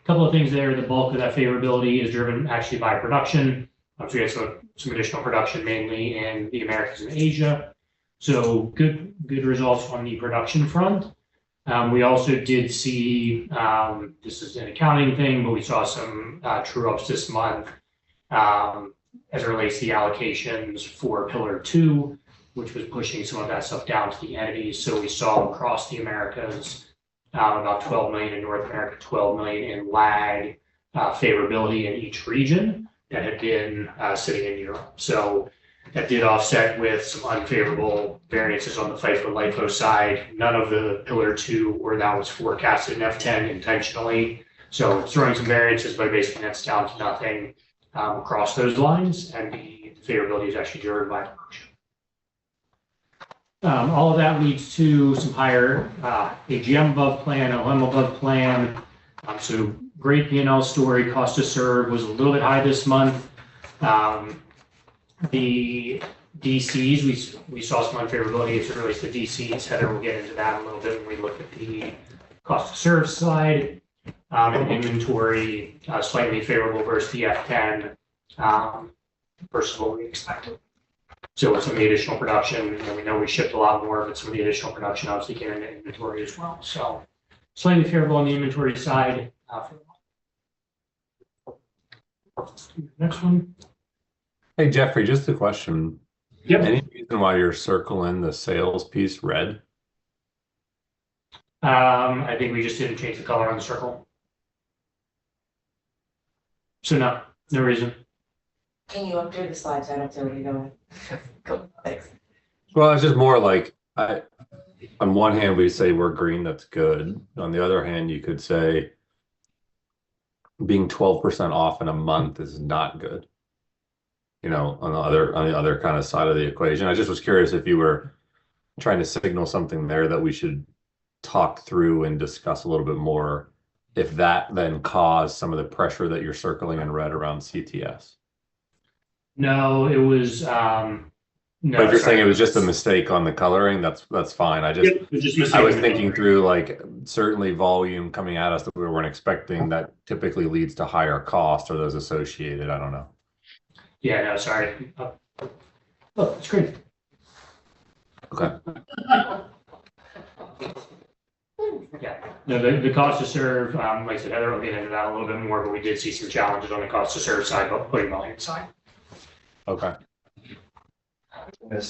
a couple of things there. The bulk of that favorability is driven actually by production. So we had some additional production, mainly in the Americas and Asia. So good results on the production front. We also did see, this is an accounting thing, but we saw some true ups this month as it relates to the allocations for Pillar 2, which was pushing some of that stuff down to the entities. So we saw across the Americas about 12 million in North America, 12 million in lag favorability in each region that had been sitting in Europe. So that did offset with some unfavorable variances on the FIFO LIFO side. None of the Pillar 2 where that was forecasted in F10 intentionally. So throwing some variances, but basically that's down to nothing across those lines, and the favorability is actually driven by production. All of that leads to some higher AGM above plan, OM above plan. So great P&L story. Cost to serve was a little bit high this month. The DCs, we saw some unfavorability as it relates to DCs. Heather will get into that a little bit when we look at the cost to serve slide. And inventory slightly favorable versus the F10 versus what we expected. So with some of the additional production, and we know we shipped a lot more, but some of the additional production obviously came into inventory as well. So slightly favorable on the inventory side. Next one. Hey, Jeffrey, just a question. Yep. Any reason why you're circling the sales piece red? I think we just didn't change the color on the circle. So no reason. Can you update the slides? I don't see where you're going. Go, thanks. Well, it's just more like, on one hand, we say we're green, that's good. On the other hand, you could say being 12% off in a month is not good. You know, on the other kind of side of the equation. I just was curious if you were trying to signal something there that we should talk through and discuss a little bit more, if that then caused some of the pressure that you're circling in red around CTS. No, it was no. But if you're saying it was just a mistake on the coloring, that's fine. I was thinking through, like, certainly volume coming at us that we weren't expecting, that typically leads to higher cost or those associated. I don't know. Yeah, no, sorry. Oh, it's great. Okay. Yeah, no, the cost to serve, like I said, Heather will get into that a little bit more, but we did see some challenges on the cost to serve side, but putting volume aside. Okay.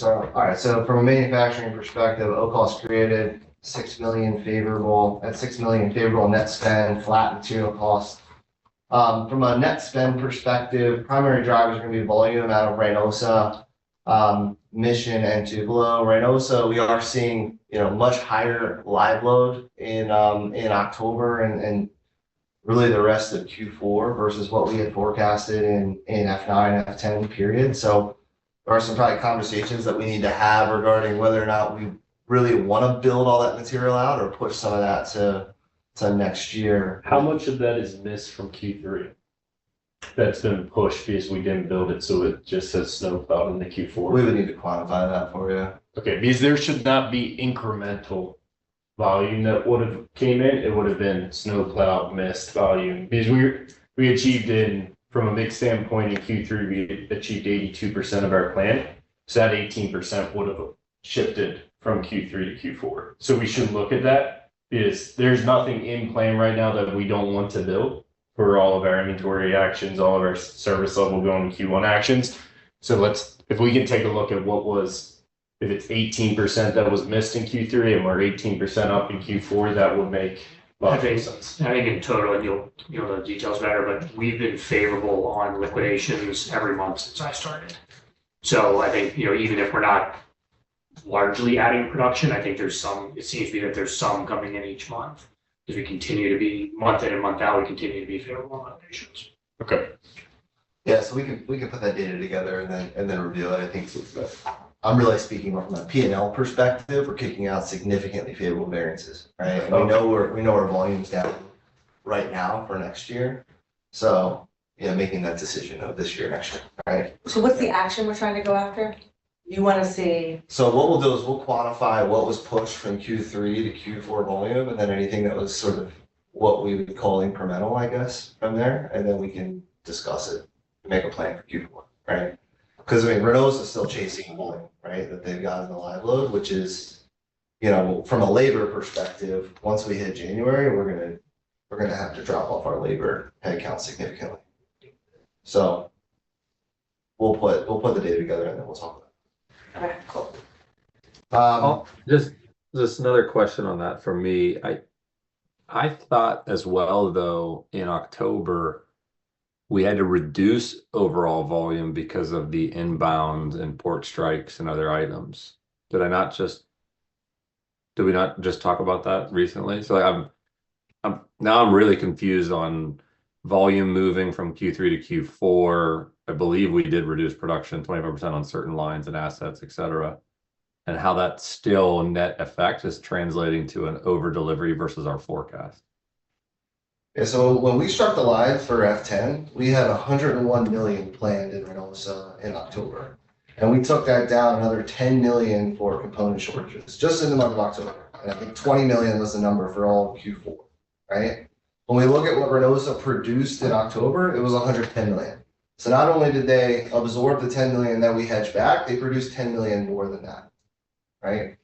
All right, so from a manufacturing perspective, OCOS created 6 million favorable, at 6 million favorable net spend, flat material cost. From a net spend perspective, primary drivers are going to be volume out of Reynosa, Mission, and Tupelo. Reynosa, we are seeing, much higher live load in October and really the rest of Q4 versus what we had forecasted in F9, F10 period. So there are some probably conversations that we need to have regarding whether or not we really want to build all that material out or push some of that to next year. How much of that is missed from Q3? That's been pushed because we didn't build it, so it just says snowplow in the Q4. We would need to quantify that for you. Okay, because there should not be incremental volume that would have came in. It would have been snowplow missed volume because we achieved from a mix standpoint in Q3 we achieved 82% of our plan. So that 18% would have shifted from Q3 to Q4. So we should look at that. Is there's nothing in plan right now that we don't want to build for all of our inventory actions, all of our service level going to Q1 actions. So if we can take a look at if it's 18% that was missed in Q3 and we're 18% up in Q4, that would make a lot of sense. I think in total, and you'll know the details better, but we've been favorable on liquidations every month since I started. So I think, even if we're not largely adding production, I think it seems to be that there's some coming in each month. As we continue to be month in and month out, we continue to be favorable on liquidations. Okay. Yeah, so we can put that data together and then review it. I think I'm really speaking from a P&L perspective. We're kicking out significantly favorable variances, right? And we know our volume's down right now for next year. So making that decision of this year, next year, right? So what's the action we're trying to go after? You want to see? So what we'll do is we'll quantify what was pushed from Q3 to Q4 volume, and then anything that was sort of what we would call incremental, I guess, from there, and then we can discuss it, make a plan for Q4, right? Because I mean, Reynosa is still chasing volume, right, that they've got in the live load, which is, you know, from a labor perspective, once we hit January, we're gonna have to drop off our labor headcount significantly. So we'll put the data together and then we'll talk about Okay, cool. it. Oh, just another question on that from me. I thought as well, though, in October, we had to reduce overall volume because of the inbound and port strikes and other items. Did we not just talk about that recently? So I'm really confused on volume moving from Q3 to Q4. I believe we did reduce production 25% on certain lines and assets, et cetera. And how that still net effect is translating to an over delivery versus our forecast. Yeah, so when we struck the line for F10, we had 101 million planned in Reynosa in October. And we took that down another 10 million for component shortages, just in the month of October. And I think 20 million was the number for all of Q4, right? When we look at what Reynosa produced in October, it was 110 million. So not only did they absorb the 10 million that we hedged back, they produced 10 million more than that, right?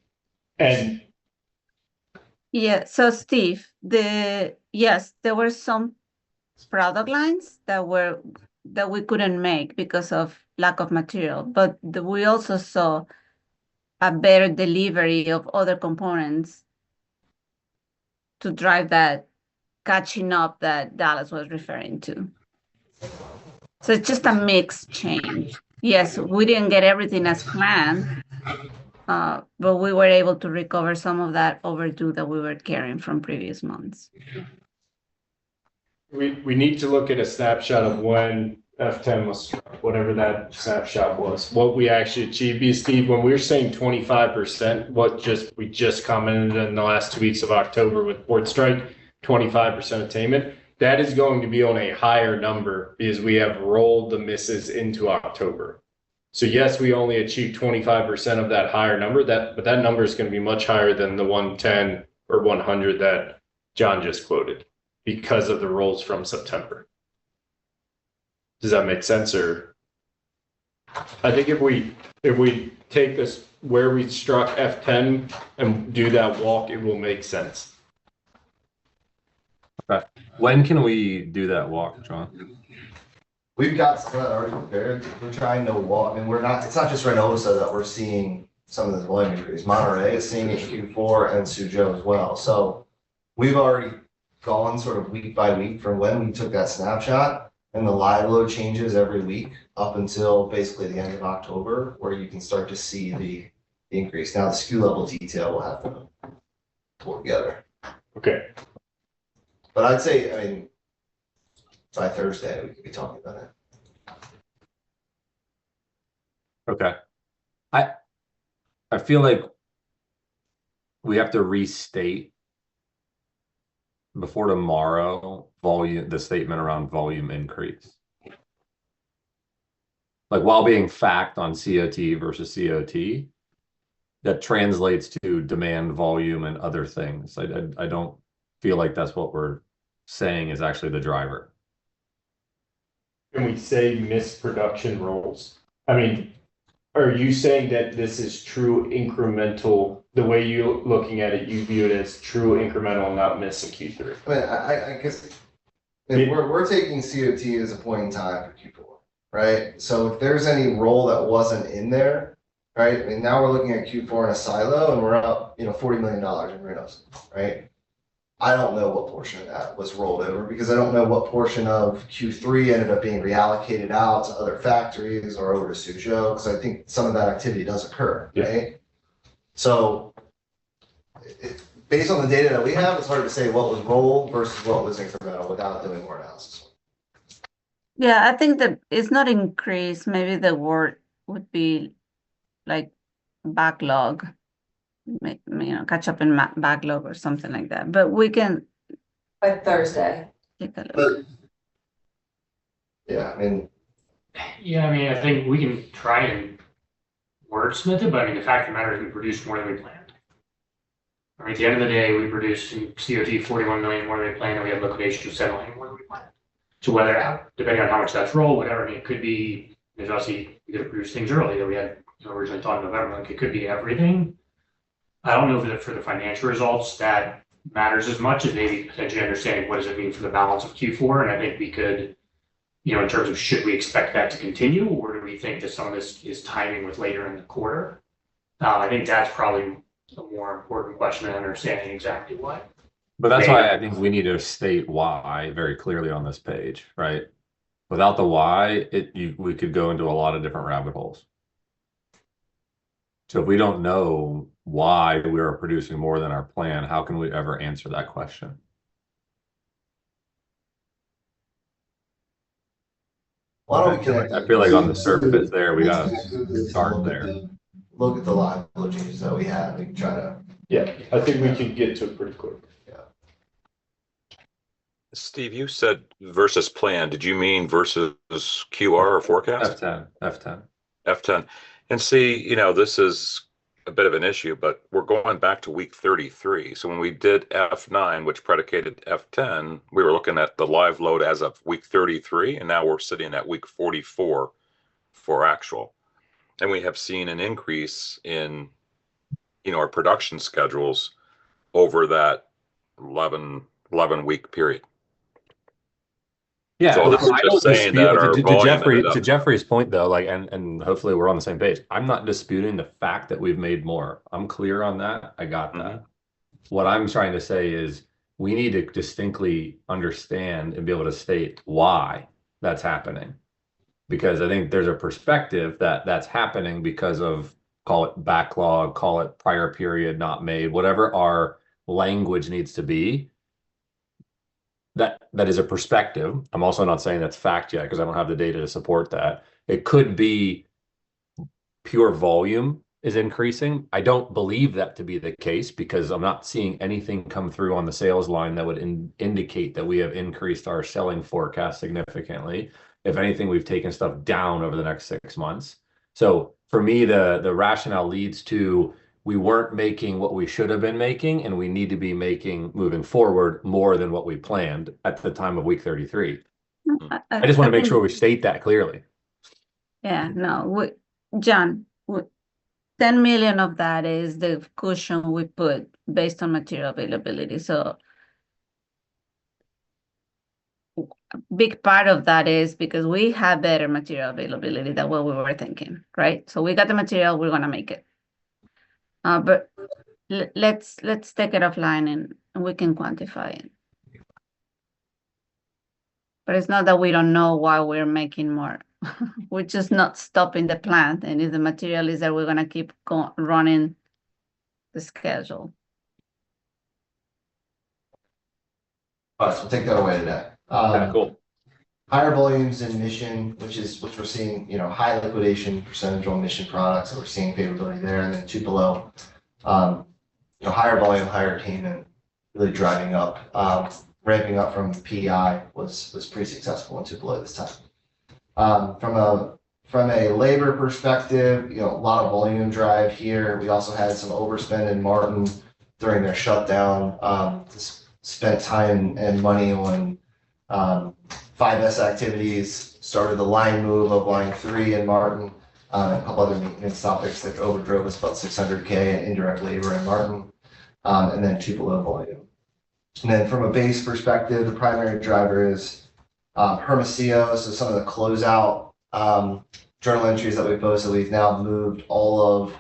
And Yeah, so Steve, yes, there were some product lines that we couldn't make because of lack of material, but we also saw a better delivery of other components to drive that catching up that Dallas was referring to. So it's just a mixed change. Yes, we didn't get everything as planned, but we were able to recover some of that overdue that we were carrying from previous months. we need to look at a snapshot of when F10 was struck, whatever that snapshot was, what we actually achieved. Because Steve, when we were saying 25%, we just commented in the last 2 weeks of October with port strike, 25% attainment. That is going to be on a higher number because we have rolled the misses into October. So yes, we only achieved 25% of that higher number, but that number is going to be much higher than the 110 or 100 that John just quoted because of the rolls from September. Does that make sense? Or I think if we take this where we struck F10 and do that walk, it will make sense. Okay. When can we do that walk, John? We've got some of that already prepared. We're trying to walk, and it's not just Reynosa that we're seeing some of the volume increase. Monterey is seeing it in Q4 and Suzhou as well. So we've already gone sort of week by week from when we took that snapshot, and the live load changes every week up until basically the end of October, where you can start to see the increase. Now the SKU level detail will have to pull together. Okay. But I'd say, I mean, by Thursday, we could be talking about it. Okay. I feel like we have to restate before tomorrow the statement around volume increase. Like while being fact on COT versus COT, that translates to demand, volume, and other things. I don't feel like that's what we're saying is actually the driver. Can we say missed production rolls? I mean, are you saying that this is true incremental, the way you're looking at it, you view it as true incremental, not missing Q3? I mean, I guess we're taking COT as a point in time for Q4, right? So if there's any roll that wasn't in there, right? I mean, now we're looking at Q4 in a silo and we're up, $40 million in Reynosa, right? I don't know what portion of that was rolled over because I don't know what portion of Q3 ended up being reallocated out to other factories or over to Suzhou, because I think some of that activity does occur, right? So based on the data that we have, it's hard to say what was rolled versus what was incremental without doing more analysis. Yeah, I think that it's not increase. Maybe the word would be like backlog. Catch up in backlog or something like that. But we can By Thursday. take a look. But yeah, I mean, Yeah, I mean, I think we can try and wordsmith it, but I mean, the fact of the matter is we produced more than we planned. I mean, at the end of the day, we produced in COT 41 million more than we planned, and we have liquidation of 7 million more than we planned. So whether, depending on how much that's rolled, whatever, I mean, it could be, there's obviously, we could have produced things early that we had originally thought in November, like it could be everything. I don't know if for the financial results that matters as much as maybe potentially understanding what does it mean for the balance of Q4, and I think we could, in terms of should we expect that to continue, or do we think that some of this is timing with later in the quarter? I think that's probably a more important question than understanding exactly what. But that's why I think we need to state why very clearly on this page, right? Without the why, we could go into a lot of different rabbit holes. So if we don't know why we are producing more than our plan, how can we ever answer that question? Why don't we connect? I feel like on the surface there, we got to start there. Look at the live flow changes that we had. We can try to. Yeah, I think we can get to it pretty quick. Steve, you said versus plan. Did you mean versus QR or forecast? F10. F10. And see, this is a bit of an issue, but we're going back to week 33. So when we did F9, which predicated F10, we were looking at the live load as of week 33, and now we're sitting at week 44 for actual. And we have seen an increase in, our production schedules over that 11 week period. Yeah, so this is just saying that our volume to Jeffrey's point though, and hopefully we're on the same page. I'm not disputing the fact that we've made more. I'm clear on that. I got that. What I'm trying to say is we need to distinctly understand and be able to state why that's happening. Because I think there's a perspective that that's happening because of, call it backlog, call it prior period not made, whatever our language needs to be. That is a perspective. I'm also not saying that's fact yet because I don't have the data to support that. It could be pure volume is increasing. I don't believe that to be the case because I'm not seeing anything come through on the sales line that would indicate that we have increased our selling forecast significantly. If anything, we've taken stuff down over the next 6 months. So for me, the rationale leads to we weren't making what we should have been making, and we need to be making moving forward more than what we planned at the time of week 33. I just want to make sure we state that clearly. Yeah, no, John, 10 million of that is the cushion we put based on material availability. So a big part of that is because we have better material availability than what we were thinking, right? So we got the material, we're gonna make it. But let's take it offline and we can quantify it. But it's not that we don't know why we're making more. We're just not stopping the plant. And if the material is there, we're going to keep running the schedule. All right, so we'll take that away today. Cool. Higher volumes in mission, which we're seeing, high liquidation percentage on mission products, so we're seeing favorability there, and then Tupelo, higher volume, higher attainment, really driving up, ramping up from PI was pretty successful in Tupelo this time. From a labor perspective, a lot of volume drive here. We also had some overspend in Martin during their shutdown. Spent time and money on 5S activities, started the line move of line 3 in Martin, and a couple other maintenance topics that overdrove us about $600K in indirect labor in Martin, and then Tupelo volume. And then from a base perspective, the primary driver is Hermosillo. So some of the closeout journal entries that we posted, we've now moved all of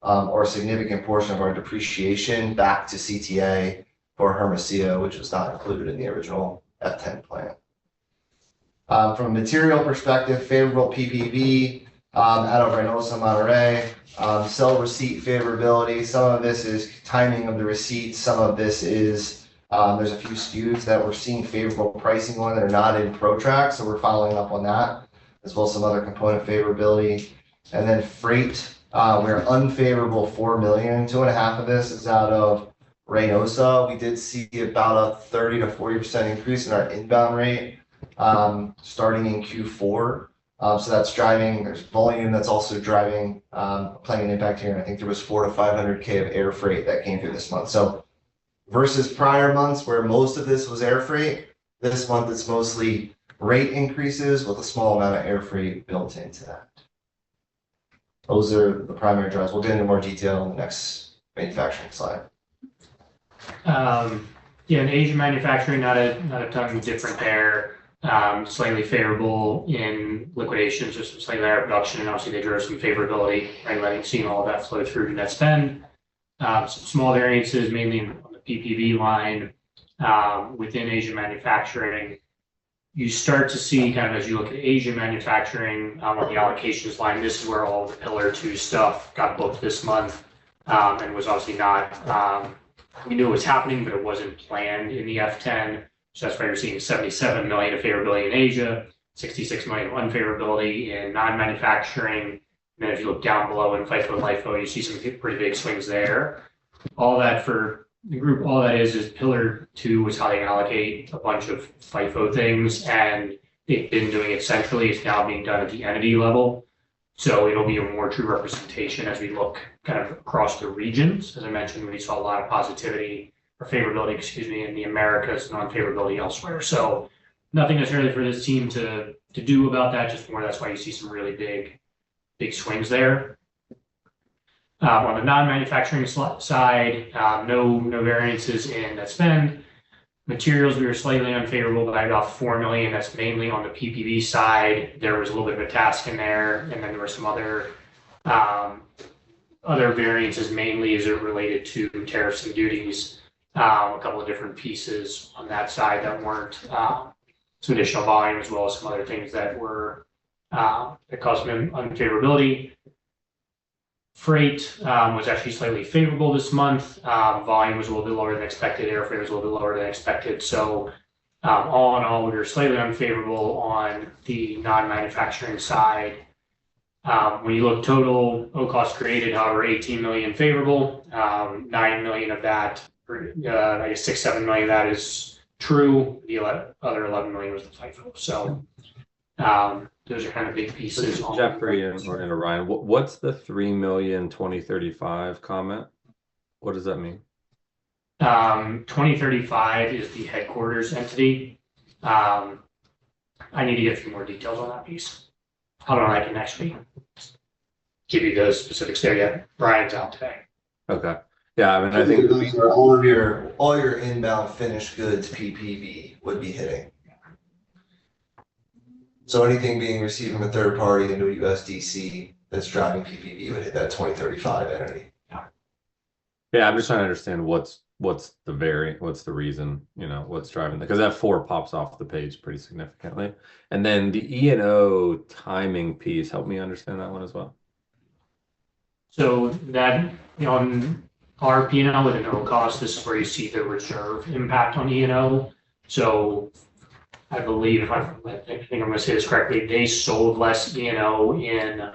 or a significant portion of our depreciation back to CTA for Hermosillo, which was not included in the original F10 plan. From a material perspective, favorable PPV out of Reynosa, Monterey. Sell receipt favorability. Some of this is timing of the receipts. Some of this is there's a few SKUs that we're seeing favorable pricing on that are not in ProTrack, so we're following up on that, as well as some other component favorability. And then freight, we're unfavorable 4 million. 2.5 of this is out of Reynosa. We did see about a 30 to 40% increase in our inbound rate starting in Q4. So that's driving, there's volume that's also driving, playing an impact here. And I think there was 400 to 500K of air freight that came through this month. So versus prior months where most of this was air freight, this month it's mostly rate increases with a small amount of air freight built into that. Those are the primary drivers. We'll get into more detail in the next manufacturing slide. Yeah, in Asian manufacturing, not a ton different there. Slightly favorable in liquidations, just slightly higher production, and obviously they drove some favorability, right? Seeing all of that flow through to net spend. Some small variances, mainly on the PPV line. Within Asian manufacturing, you start to see kind of as you look at Asian manufacturing on the allocations line, this is where all the Pillar 2 stuff got booked this month, and was obviously not, we knew it was happening, but it wasn't planned in the F10. So that's why you're seeing 77 million of favorability in Asia, 66 million of unfavorability in non-manufacturing. And then if you look down below in FIFO and LIFO, you see some pretty big swings there. All that for the group, all that is Pillar 2 is how they allocate a bunch of FIFO things, and they've been doing it centrally. It's now being done at the entity level. So it'll be a more true representation as we look kind of across the regions. As I mentioned, we saw a lot of positivity or favorability, in the Americas, non-favorability elsewhere. So nothing necessarily for this team to do about that, just more that's why you see some really big swings there. On the non-manufacturing side, no variances in net spend. Materials, we were slightly unfavorable by about 4 million. That's mainly on the PPV side. There was a little bit of a task in there, and then there were some other variances, mainly as it related to tariffs and duties. A couple of different pieces on that side that weren't some additional volume, as well as some other things that were that caused some unfavorability. Freight was actually slightly favorable this month. Volume was a little bit lower than expected. Air freight was a little bit lower than expected. So all in all, we were slightly unfavorable on the non-manufacturing side. When you look total, cost created, however, 18 million favorable. 9 million of that, I guess 6-7 million of that is true. The other 11 million was the FIFO. So those are kind of big pieces. Jeffrey and Ryan, what's the 3 million 2035 comment? What does that mean? 2035 is the headquarters entity. I need to get a few more details on that piece. I don't know. I can actually give you those specifics there yet. Brian's out today. Okay. Yeah, I mean, I think those are all your inbound finished goods PPV would be hitting. So anything being received from a third party into a USDC that's driving PPV would hit that 2035 entity. yeah, I'm just trying to understand what's the what's the reason, what's driving that, because that 4 pops off the page pretty significantly. And then the E&O timing piece, help me understand that one as well. So that on our P&L with an O cost, this is where you see the reserve impact on E&O. So I believe, I think I'm going to say this correctly, they sold less E&O in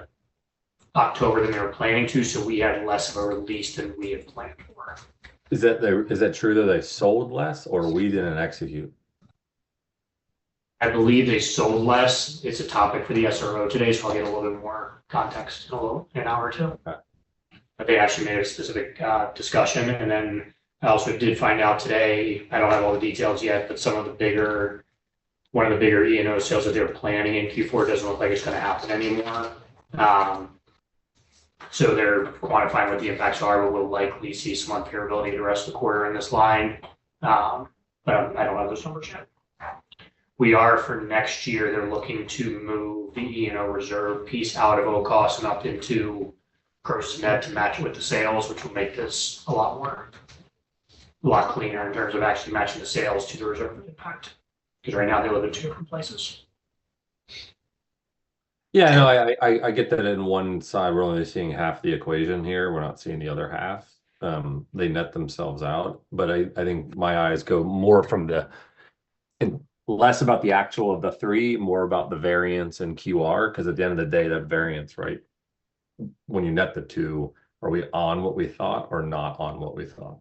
October than they were planning to, so we had less of a release than we had planned for. Is that true that they sold less, or we didn't execute? I believe they sold less. It's a topic for the SRO today, so I'll get a little bit more context in an hour or two. Okay. But they actually made a specific discussion, and then I also did find out today, I don't have all the details yet, but one of the bigger E&O sales that they were planning in Q4 doesn't look like it's going to happen anymore. So they're quantifying what the impacts are, but we'll likely see some unfavorability the rest of the quarter in this line. But I don't have those numbers yet. We are for next year, they're looking to move the E&O reserve piece out of O cost and up into gross to net to match it with the sales, which will make this a lot cleaner in terms of actually matching the sales to the reserve impact. Because right now they live in 2 different places. Yeah, no, I get that. In one side, we're only seeing half the equation here. We're not seeing the other half. They net themselves out, but I think my eyes go more from less about the actual of the 3, more about the variance in QR, because at the end of the day, that variance, right? When you net the 2, are we on what we thought or not on what we thought?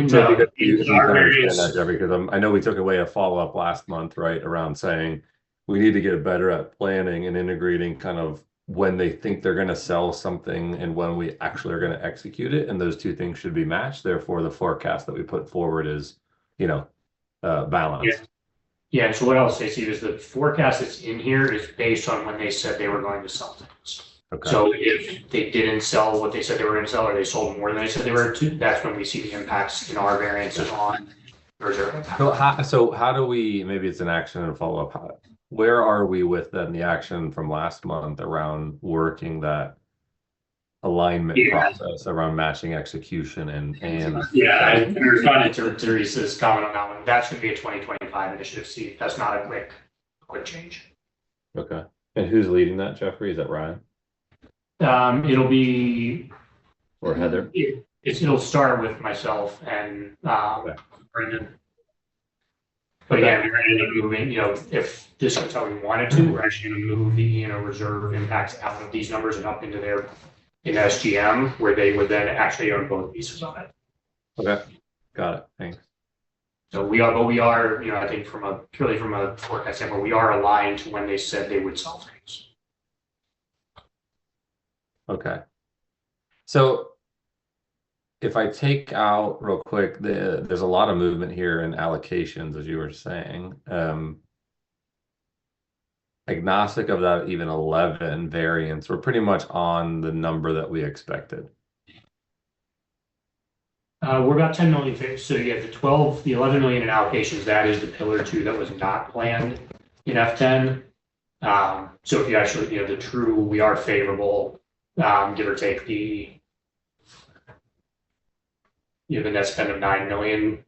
So because you can understand that, Jeffrey, because I know we took away a follow-up last month, right, around saying we need to get better at planning and integrating kind of when they think they're going to sell something and when we actually are going to execute it. And those two things should be matched. Therefore, the forecast that we put forward is, balanced. Yeah, so what I'll say, Steve, is the forecast that's in here is based on when they said they were going to sell things. Okay. So if they didn't sell what they said they were going to sell, or they sold more than they said they were to, that's when we see the impacts in our variances on reserve impact. So how do we, maybe it's an action and follow up. Where are we with then the action from last month around working that alignment process around matching execution and Yeah, I responded to Teresa's comment on that one. That's going to be a 2025 initiative, Steve. That's not a quick change. Okay. And who's leading that, Jeffrey? Is that Ryan It'll be or Heather? It'll start with myself and Brendan. But again, we're going to end up moving, if this is how we wanted to, we're actually going to move the, reserve impacts out of these numbers and up into their in SGM, where they would then actually own both pieces of it. Okay, got it. Thanks. So we are, I think from a forecast standpoint, we are aligned to when they said they would sell things. Okay. So if I take out real quick, there's a lot of movement here in allocations, as you were saying. Agnostic of that even 11 variance, we're pretty much on the number that we expected. We're about 10 million. So you have the 11 million in allocations. That is the pillar 2 that was not planned in F10. So if you actually, the true, we are favorable, give or take the net spend of 9 million.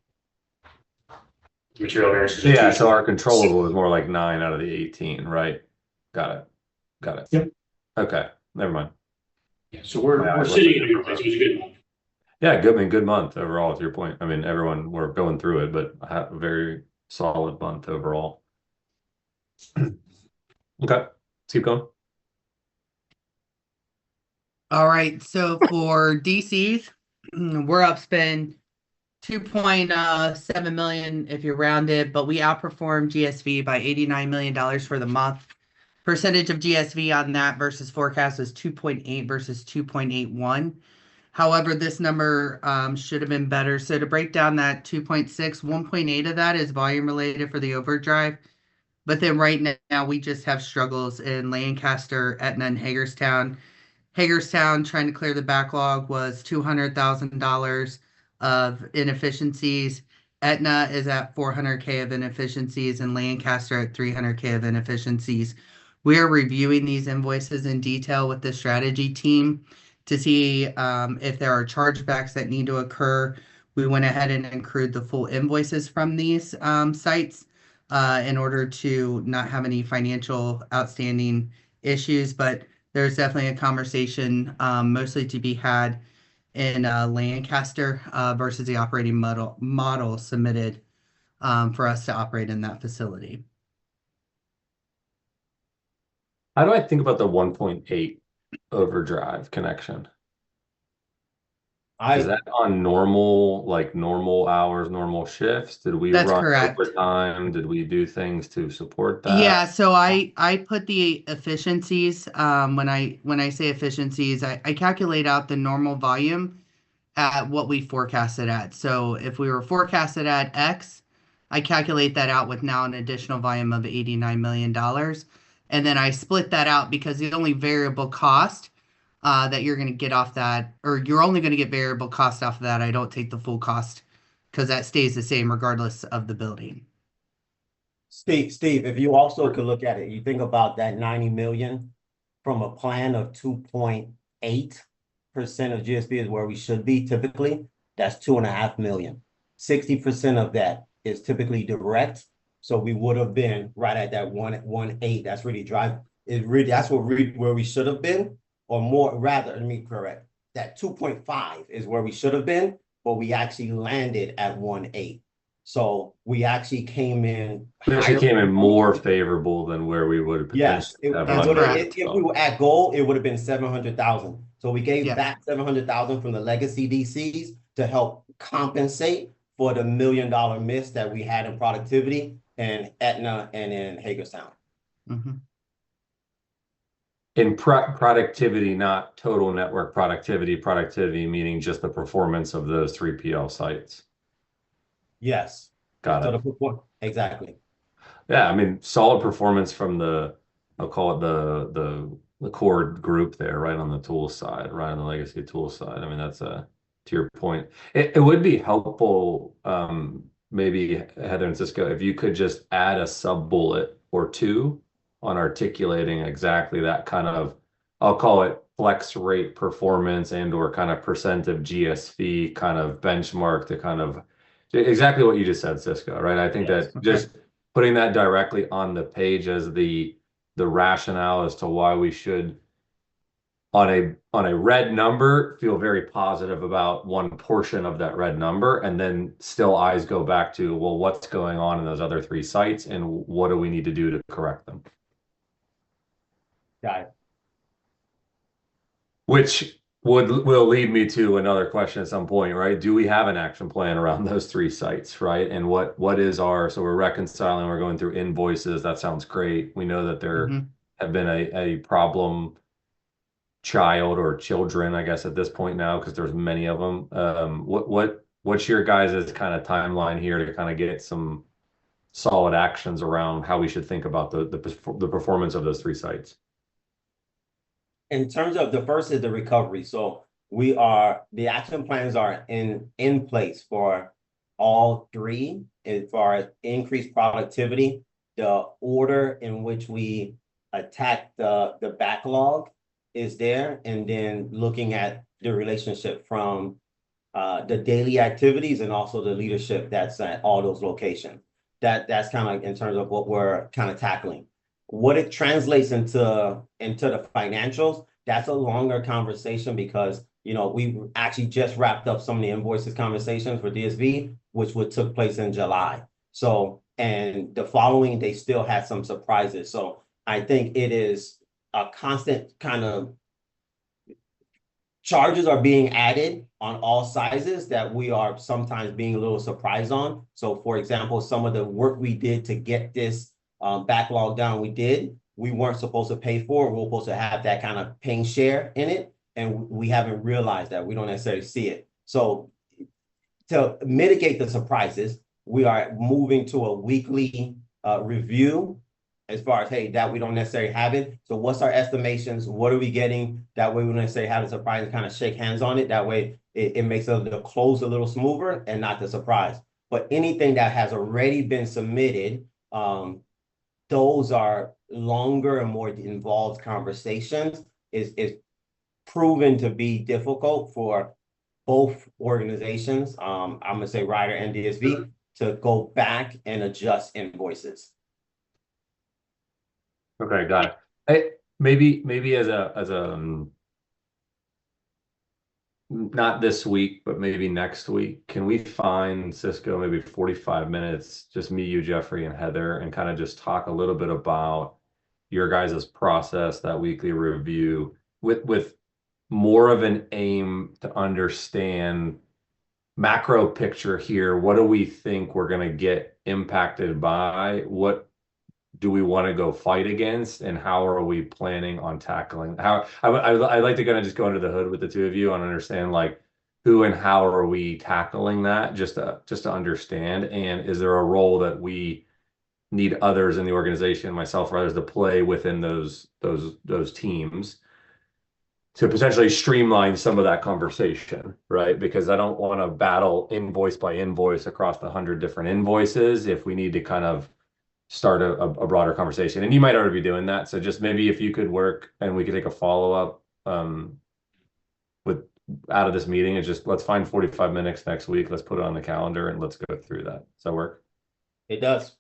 Material variances. Yeah, so our controllable is more like 9 out of the 18, right? Got it. Yep. Okay, never mind. Yeah, so we're sitting in a good place. It was a good month. Yeah, good month overall, to your point. I mean, everyone, we're going through it, but a very solid month overall. Okay, let's keep going. All right, so for DCs, we're up spend 2.7 million if you round it, but we outperformed GSV by $89 million for the month. Percentage of GSV on that versus forecast was 2.8 versus 2.81. However, this number should have been better. So to break down that 2.6, 1.8 of that is volume related for the overdrive. But then right now we just have struggles in Lancaster, Etna, and Hagerstown. Hagerstown, trying to clear the backlog, was $200,000 of inefficiencies. Etna is at 400K of inefficiencies and Lancaster at 300K of inefficiencies. We are reviewing these invoices in detail with the strategy team to see if there are chargebacks that need to occur. We went ahead and accrued the full invoices from these sites in order to not have any financial outstanding issues, but there's definitely a conversation mostly to be had in Lancaster versus the operating model submitted for us to operate in that facility. How do I think about the 1.8 overdrive connection? Is that on normal hours, normal shifts? Did we That's run correct. overtime? Did we do things to support that? Yeah, so I put the efficiencies, when I say efficiencies, I calculate out the normal volume at what we forecasted at. So if we were forecasted at X, I calculate that out with now an additional volume of $89 million. And then I split that out because the only variable cost that you're going to get off that, or you're only going to get variable cost off of that. I don't take the full cost because that stays the same regardless of the building. Steve, if you also could look at it, you think about that 90 million from a plan of 2.8% of GSV is where we should be typically. That's 2.5 million. 60% of that is typically direct. So we would have been right at that 1.8. That's really that's where we should have been, or more rather, let me correct. That 2.5 is where we should have been, but we actually landed at 1.8. So we actually came in. We actually came in more favorable than where we would have potentially. Yes, if we were at goal, it would have been 700,000. So we gave back 700,000 from the legacy DCs to help compensate for the $1 million miss that we had in productivity in Etna and in Hagerstown. Mhm. In productivity, not total network productivity meaning just the performance of those 3PL sites. Yes. Got So it. exactly. Yeah, I mean, solid performance from I'll call it the core group there, right on the tool side, right on the legacy tool side. I mean, that's to your point. It would be helpful, maybe Heather and Cisco, if you could just add a sub bullet or two on articulating exactly that kind of, I'll call it flex rate performance and or kind of percent of GSV kind of benchmark to kind of exactly what you just said, Cisco, right? I think Yes. that just putting that directly on the page as the rationale as to why we should on a red number feel very positive about one portion of that red number, and then still eyes go back to, well, what's going on in those other 3 sites and what do we need to do to correct them? Got it. Which will lead me to another question at some point, right? Do we have an action plan around those 3 sites, right? And what is so we're reconciling, we're going through invoices. That sounds great. We know that there Mhm. have been a problem child or children, I guess, at this point now, because there's many of them. What's your guys' kind of timeline here to kind of get some solid actions around how we should think about the performance of those 3 sites? In terms of the first is the recovery. So the action plans are in place for all 3 as far as increased productivity, the order in which we attack the backlog is there, and then looking at the relationship from the daily activities and also the leadership that's at all those locations. That's kind of like in terms of what we're kind of tackling. What it translates into the financials, that's a longer conversation because, we actually just wrapped up some of the invoices conversations for DSV, which took place in July. So, and the following, they still had some surprises. So I think it is a constant kind of charges are being added on all sizes that we are sometimes being a little surprised on. So for example, some of the work we did to get this backlog down, we weren't supposed to pay for. We're supposed to have that kind of paying share in it. And we haven't realized that. We don't necessarily see it. So to mitigate the surprises, we are moving to a weekly review as far as, hey, that we don't necessarily have it. So what's our estimations? What are we getting? That way we don't necessarily have the surprise and kind of shake hands on it. That way it makes the close a little smoother and not the surprise. But anything that has already been submitted, those are longer and more involved conversations, is proven to be difficult for both organizations. I'm gonna say Ryder and DSV to go back and adjust invoices. Okay, got it. Maybe as a not this week, but maybe next week, can we find, Cisco, maybe 45 minutes, just me, you, Jeffrey, and Heather, and kind of just talk a little bit about your guys' process, that weekly review, with more of an aim to understand macro picture here. What do we think we're going to get impacted by? What do we want to go fight against, and how are we planning on tackling? I'd like to kind of just go under the hood with the 2 of you and understand like who and how are we tackling that, just to understand. And is there a role that we need others in the organization, myself or others, to play within those teams to potentially streamline some of that conversation, right? Because I don't want to battle invoice by invoice across the 100 different invoices if we need to kind of start a broader conversation. And you might already be doing that. So just maybe if you could work and we could take a follow-up with out of this meeting, and just let's find 45 minutes next week. Let's put it on the calendar and let's go through that. Does that work? It does.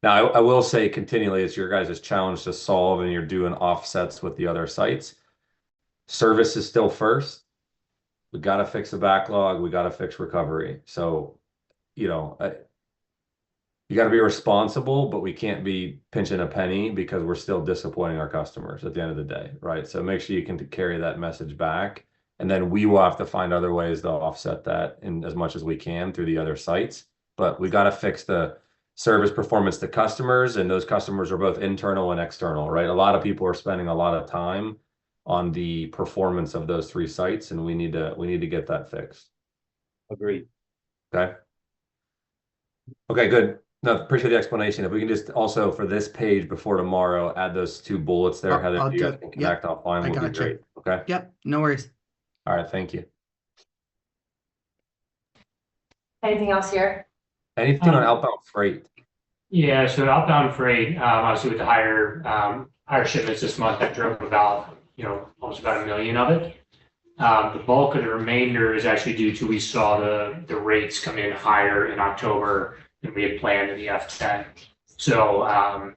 Now, I will say continually, it's your guys' challenge to solve, and you're doing offsets with the other sites. Service is still first. We got to fix the backlog. We got to fix recovery. So, you got to be responsible, but we can't be pinching a penny because we're still disappointing our customers at the end of the day, right? So make sure you can carry that message back, and then we will have to find other ways to offset that in as much as we can through the other sites. But we got to fix the service performance to customers, and those customers are both internal and external, right? A lot of people are spending a lot of time on the performance of those 3 sites, and we need to get that fixed. Agreed. Okay. Okay, good. No, appreciate the explanation. If we can just also for this page before tomorrow, add those 2 bullets there, Heather, I'll you do guys it. can Yep. connect offline, I would be gotcha. great. Okay. Yep, no worries. All right, thank you. Anything else here? Anything on outbound freight? Yeah, so outbound freight, obviously with the higher shipments this month, that drove about, almost about 1 million of it. The bulk of the remainder is actually due to we saw the rates come in higher in October than we had planned in the F10. So, I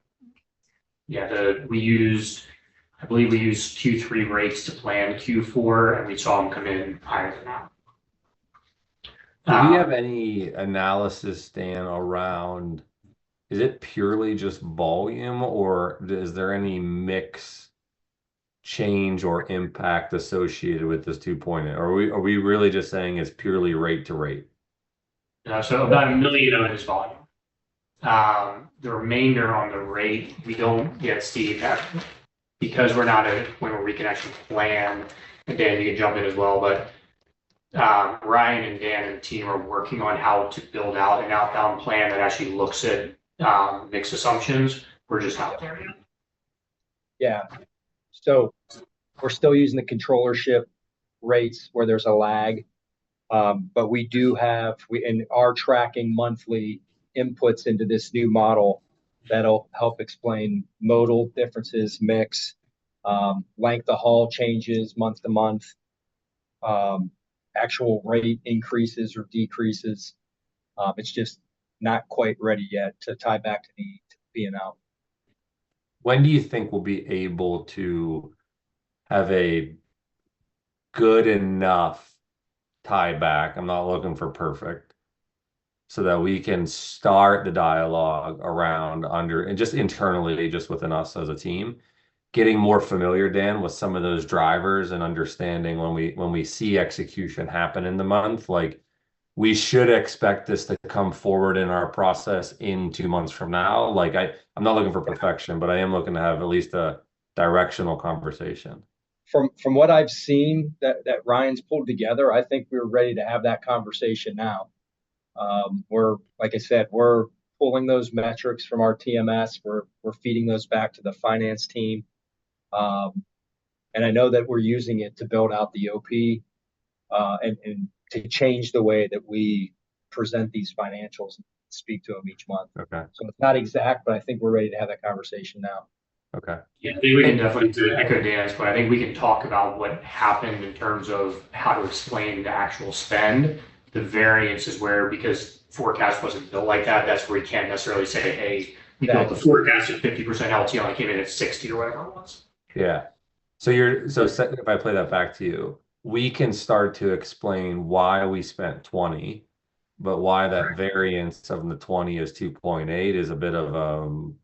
believe we used Q3 rates to plan Q4, and we saw them come in higher than that. Do we have any analysis, Dan, around, is it purely just volume, or is there any mix change or impact associated with this 2.0? Are we really just saying it's purely rate to rate? So about 1 million of it is volume. The remainder on the rate, we don't yet, Steve, because we're not at a point where we can actually plan, and Dan, you can jump in as well, but Ryan and Dan and the team are working on how to build out an outbound plan that actually looks at mix assumptions. We're just not there yet. Yeah. So we're still using the controllership rates where there's a lag. But we are tracking monthly inputs into this new model that'll help explain modal differences, mix, length of haul changes month to month, actual rate increases or decreases. It's just not quite ready yet to tie back to the P&L. When do you think we'll be able to have a good enough tie back? I'm not looking for perfect, so that we can start the dialogue around and just internally, just within us as a team, getting more familiar, Dan, with some of those drivers and understanding when we see execution happen in the month, like we should expect this to come forward in our process in 2 months from now. Like I'm not looking for perfection, but I am looking to have at least a directional conversation. From what I've seen that Ryan's pulled together, I think we're ready to have that conversation now. Like I said, we're pulling those metrics from our TMS. We're feeding those back to the finance team. And I know that we're using it to build out the OP and to change the way that we present these financials and speak to them each month. Okay. So it's not exact, but I think we're ready to have that conversation now. Okay. Yeah, I think we can definitely, to echo Dan's point, I think we can talk about what happened in terms of how to explain the actual spend. The variance is where, because forecast wasn't built like that, that's where you can't necessarily say, hey, we built the forecast at 50% LTL and came in at 60 or whatever it was. Yeah. So if I play that back to you, we can start to explain why we spent 20, but why that variance of the 20 is 2.8 is a bit of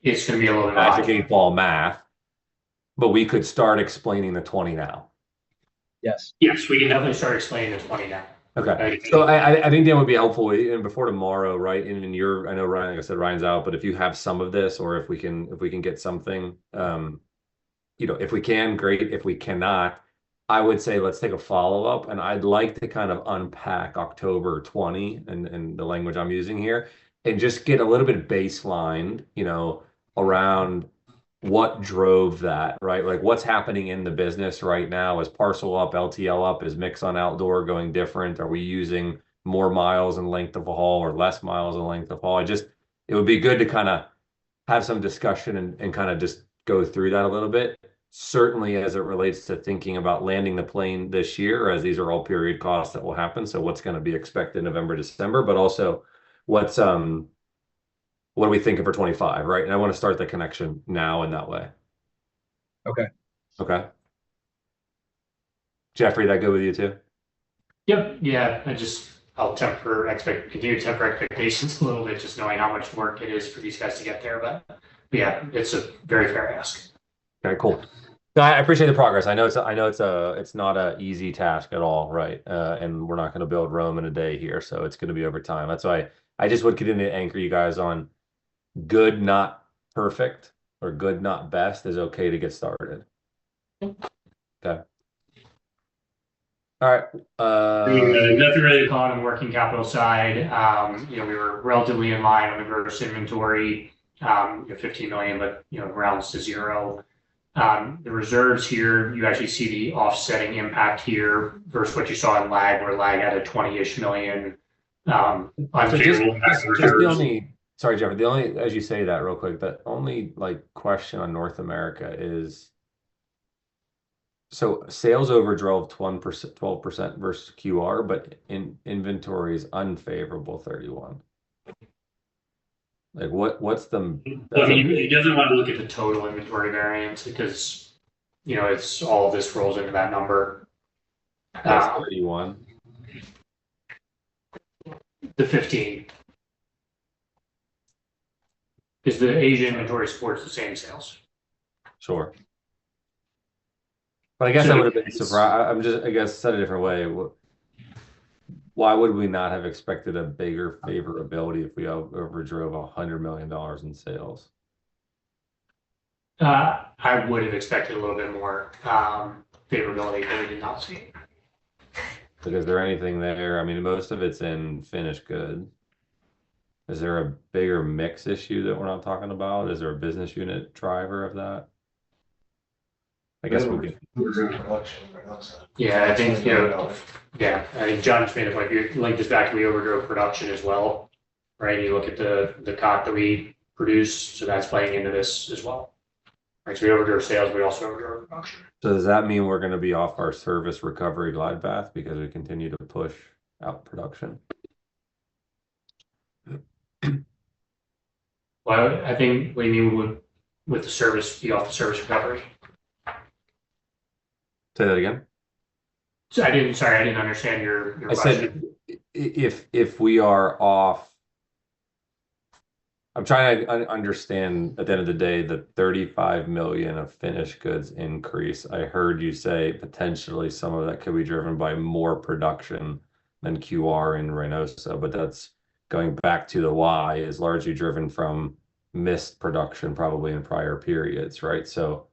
it's going to be a little bit magic 8-ball math, but we could start explaining the 20 now. Yes. Yes, we can definitely start explaining the 20 now. Okay. So I think that would be helpful, and before tomorrow, right? And I know Ryan, like I said, Ryan's out, but if you have some of this, or if we can get something, if we can, great. If we cannot, I would say let's take a follow-up, and I'd like to kind of unpack October 20 and the language I'm using here, and just get a little bit baseline, around what drove that, right? Like what's happening in the business right now? Is parcel up, LTL up? Is mix on outdoor going different? Are we using more miles and length of a haul or less miles and length of haul? It would be good to kind of have some discussion and kind of just go through that a little bit. Certainly as it relates to thinking about landing the plane this year, as these are all period costs that will happen. So what's going to be expected November, December, but also what are we thinking for 25, right? And I want to start the connection now in that way. Okay. Okay. Jeffrey, that good with you too? Yep. Yeah. I'll continue to temper expectations a little bit, just knowing how much work it is for these guys to get there. But yeah, it's a very fair ask. Okay, cool. No, I appreciate the progress. I know it's not an easy task at all, right? And we're not going to build Rome in a day here, so it's going to be over time. That's why I just would continue to anchor you guys on good, not perfect, or good, not best is okay to get started. Okay. All right. Nothing really to call on the working capital side. We were relatively in line on the gross inventory, 15 million, but, rounds to zero. The reserves here, you actually see the offsetting impact here versus what you saw in lag, where lag had a 20-ish million. Unfavorable impact reserves. Sorry, Jeffrey, the only, as you say that real quick, the only question on North America is, so sales overdrove 12% versus QR, but in inventory is unfavorable 31. What's the? He doesn't want to look at the total inventory variance because, it's all of this rolls into that number. That's 31. The 15. Because the Asia inventory supports the same sales. Sure. But I guess I would have been surprised. I guess said a different way. Why would we not have expected a bigger favorability if we overdrove $100 million in sales? I would have expected a little bit more favorability, but we did not see. But is there anything there? I mean, most of it's in finished good. Is there a bigger mix issue that we're not talking about? Is there a business unit driver of that? I guess we can. Yeah, I think, I think John just made it like you linked this back to we overdrove production as well, right? You look at the cot that we produced, so that's playing into this as well. Right, so we overdrove sales, we also overdrove production. So does that mean we're going to be off our service recovery glide path because we continue to push out production? Well, I think what do you mean with the service, be off the service recovery? Say that again. So I didn't understand your I question. said if we are off, I'm trying to understand at the end of the day the 35 million of finished goods increase. I heard you say potentially some of that could be driven by more production than QR in Reynosa, but that's going back to the why is largely driven from missed production probably in prior periods, right? So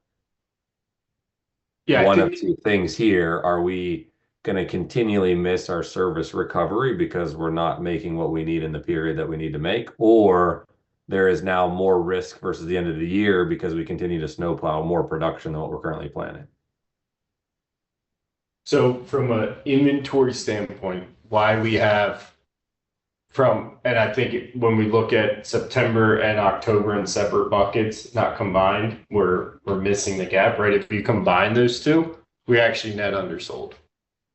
Yeah, one of two things here. Are we going to continually miss our service recovery because we're not making what we need in the period that we need to make? Or there is now more risk versus the end of the year because we continue to snowplow more production than what we're currently planning? So from an inventory standpoint, why we have and I think when we look at September and October in separate buckets, not combined, we're missing the gap, right? If you combine those two, we actually net undersold,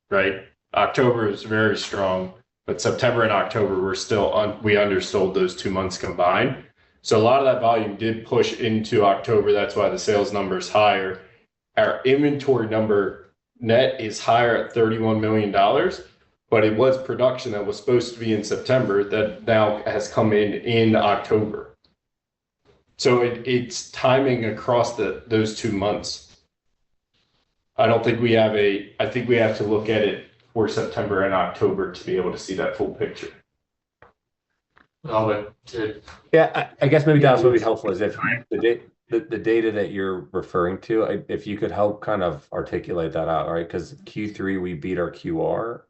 right? October is very strong, but September and October we undersold those 2 months combined. So a lot of that volume did push into October. That's why the sales number is higher. Our inventory number net is higher at $31 million. But it was production that was supposed to be in September that now has come in October. So it's timing across those 2 months. I think we have to look at it for September and October to be able to see that full picture. Well, Yeah, I guess maybe that's what would be helpful is if the data that you're referring to, if you could help kind of articulate that out, right? Because Q3 we beat our QR.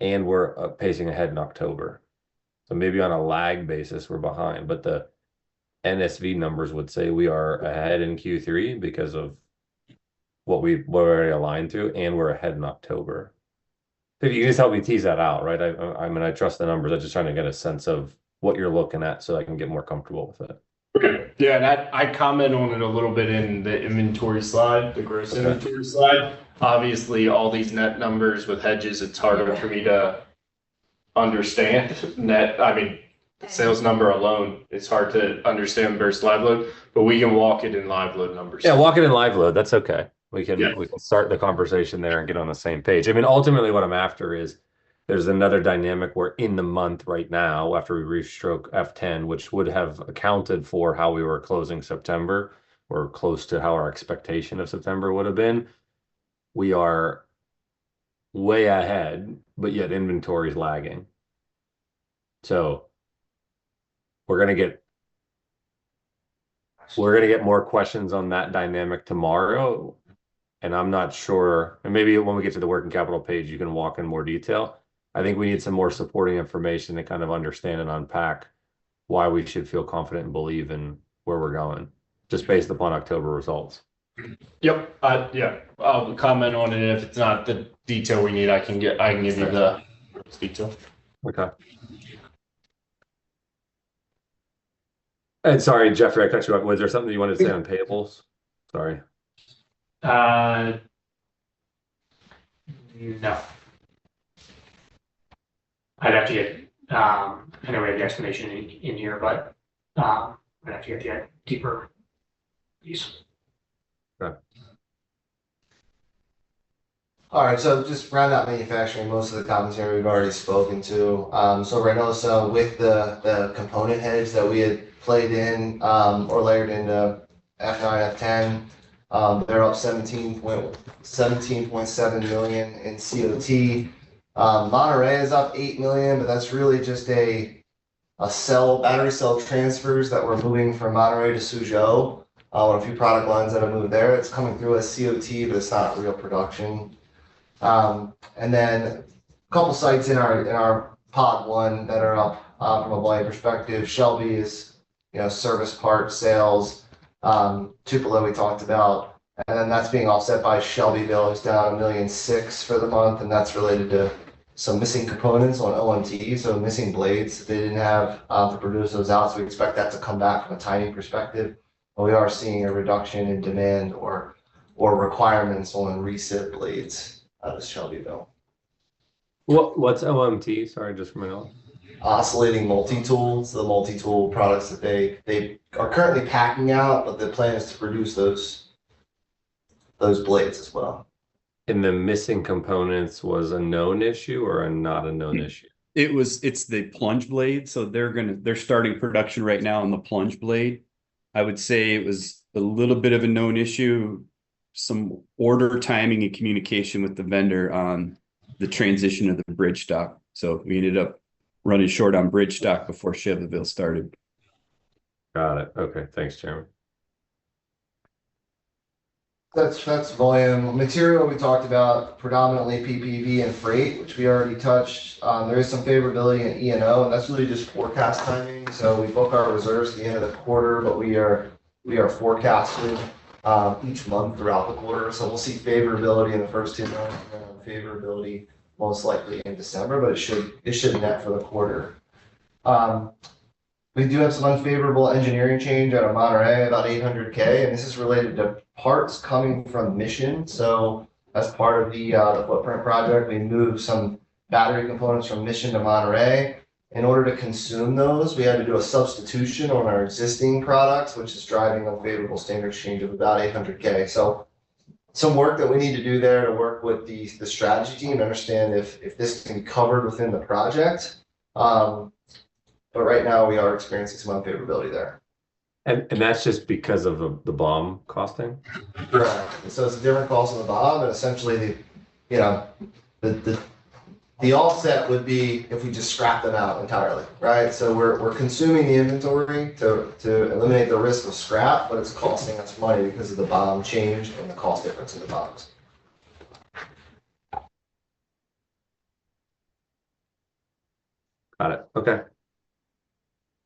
And we're pacing ahead in October. So maybe on a lag basis, we're behind, but the NSV numbers would say we are ahead in Q3 because of what we're already aligned to, and we're ahead in October. If you can just help me tease that out, right? I mean, I trust the numbers. I'm just trying to get a sense of what you're looking at so I can get more comfortable with it. Okay. Yeah, and I comment on it a little bit in the inventory slide, the gross inventory slide. Obviously, all these net numbers with hedges, it's harder for me to understand net. I mean, sales number alone, it's hard to understand versus live load, but we can walk it in live load numbers. Yeah, walk it in live load. That's okay. We can start the conversation there and get on the same page. I mean, ultimately what I'm after is there's another dynamic where in the month right now, after we restroke F10, which would have accounted for how we were closing September or close to how our expectation of September would have been. We are way ahead, but yet inventory is lagging. So we're gonna get more questions on that dynamic tomorrow. And I'm not sure, and maybe when we get to the working capital page, you can walk in more detail. I think we need some more supporting information to kind of understand and unpack why we should feel confident and believe in where we're going, just based upon October results. Yep, yeah, I'll comment on it. If it's not the detail we need, I can give you the detail. Okay. And sorry, Jeffrey, I cut you off. Was there something you wanted to say on payables? Sorry. No. I'd have to get, I know we have the explanation in here, but, I'd have to get the deeper piece. All right, so just round out manufacturing, most of the commentary we've already spoken to. So Reynosa with the component hedge that we had played in, or layered into F9, F10, they're up 17.7 million in COT. Monterey is up 8 million, but that's really just a battery cell transfers that we're moving from Monterey to Suzhou. A few product lines that have moved there. It's coming through as COT, but it's not real production. And then a couple sites in our pod 1 that are up from a volume perspective. Shelby is, service part sales. Tupelo we talked about, and then that's being offset by Shelbyville, who's down $1.6 million for the month, and that's related to some missing components on OMT, so missing blades they didn't have to produce those out. So we expect that to come back from a timing perspective. But we are seeing a reduction in demand or requirements on recip blades out of Shelbyville. What's OMT? Sorry, just from my knowledge. Oscillating multi-tools, the multi-tool products that they are currently packing out, but the plan is to produce those blades as well. And the missing components was a known issue or a not a known issue? It's the plunge blade. So they're starting production right now on the plunge blade. I would say it was a little bit of a known issue, some order timing and communication with the vendor on the transition of the bridge stock. So we ended up running short on bridge stock before Shelbyville started. Got it. Okay. Thanks, Chairman. That's volume. Material we talked about, predominantly PPV and freight, which we already touched. There is some favorability in E&O, and that's really just forecast timing. So we book our reserves at the end of the quarter, but we are forecasting each month throughout the quarter. So we'll see favorability in the first 2 months, and then favorability most likely in December, but it should net for the quarter. We do have some unfavorable engineering change out of Monterey, about $800K, and this is related to parts coming from Mission. So as part of the footprint project, we moved some battery components from Mission to Monterey. In order to consume those, we had to do a substitution on our existing products, which is driving unfavorable standard change of about $800K. So some work that we need to do there to work with the strategy team to understand if this can be covered within the project. But right now we are experiencing some unfavorability there. And that's just because of the bomb costing? Correct. So it's a different cost on the bomb, and essentially the offset would be if we just scrap them out entirely, right? So we're consuming the inventory to eliminate the risk of scrap, but it's costing us money because of the bomb change and the cost difference in the bombs. Got it. Okay.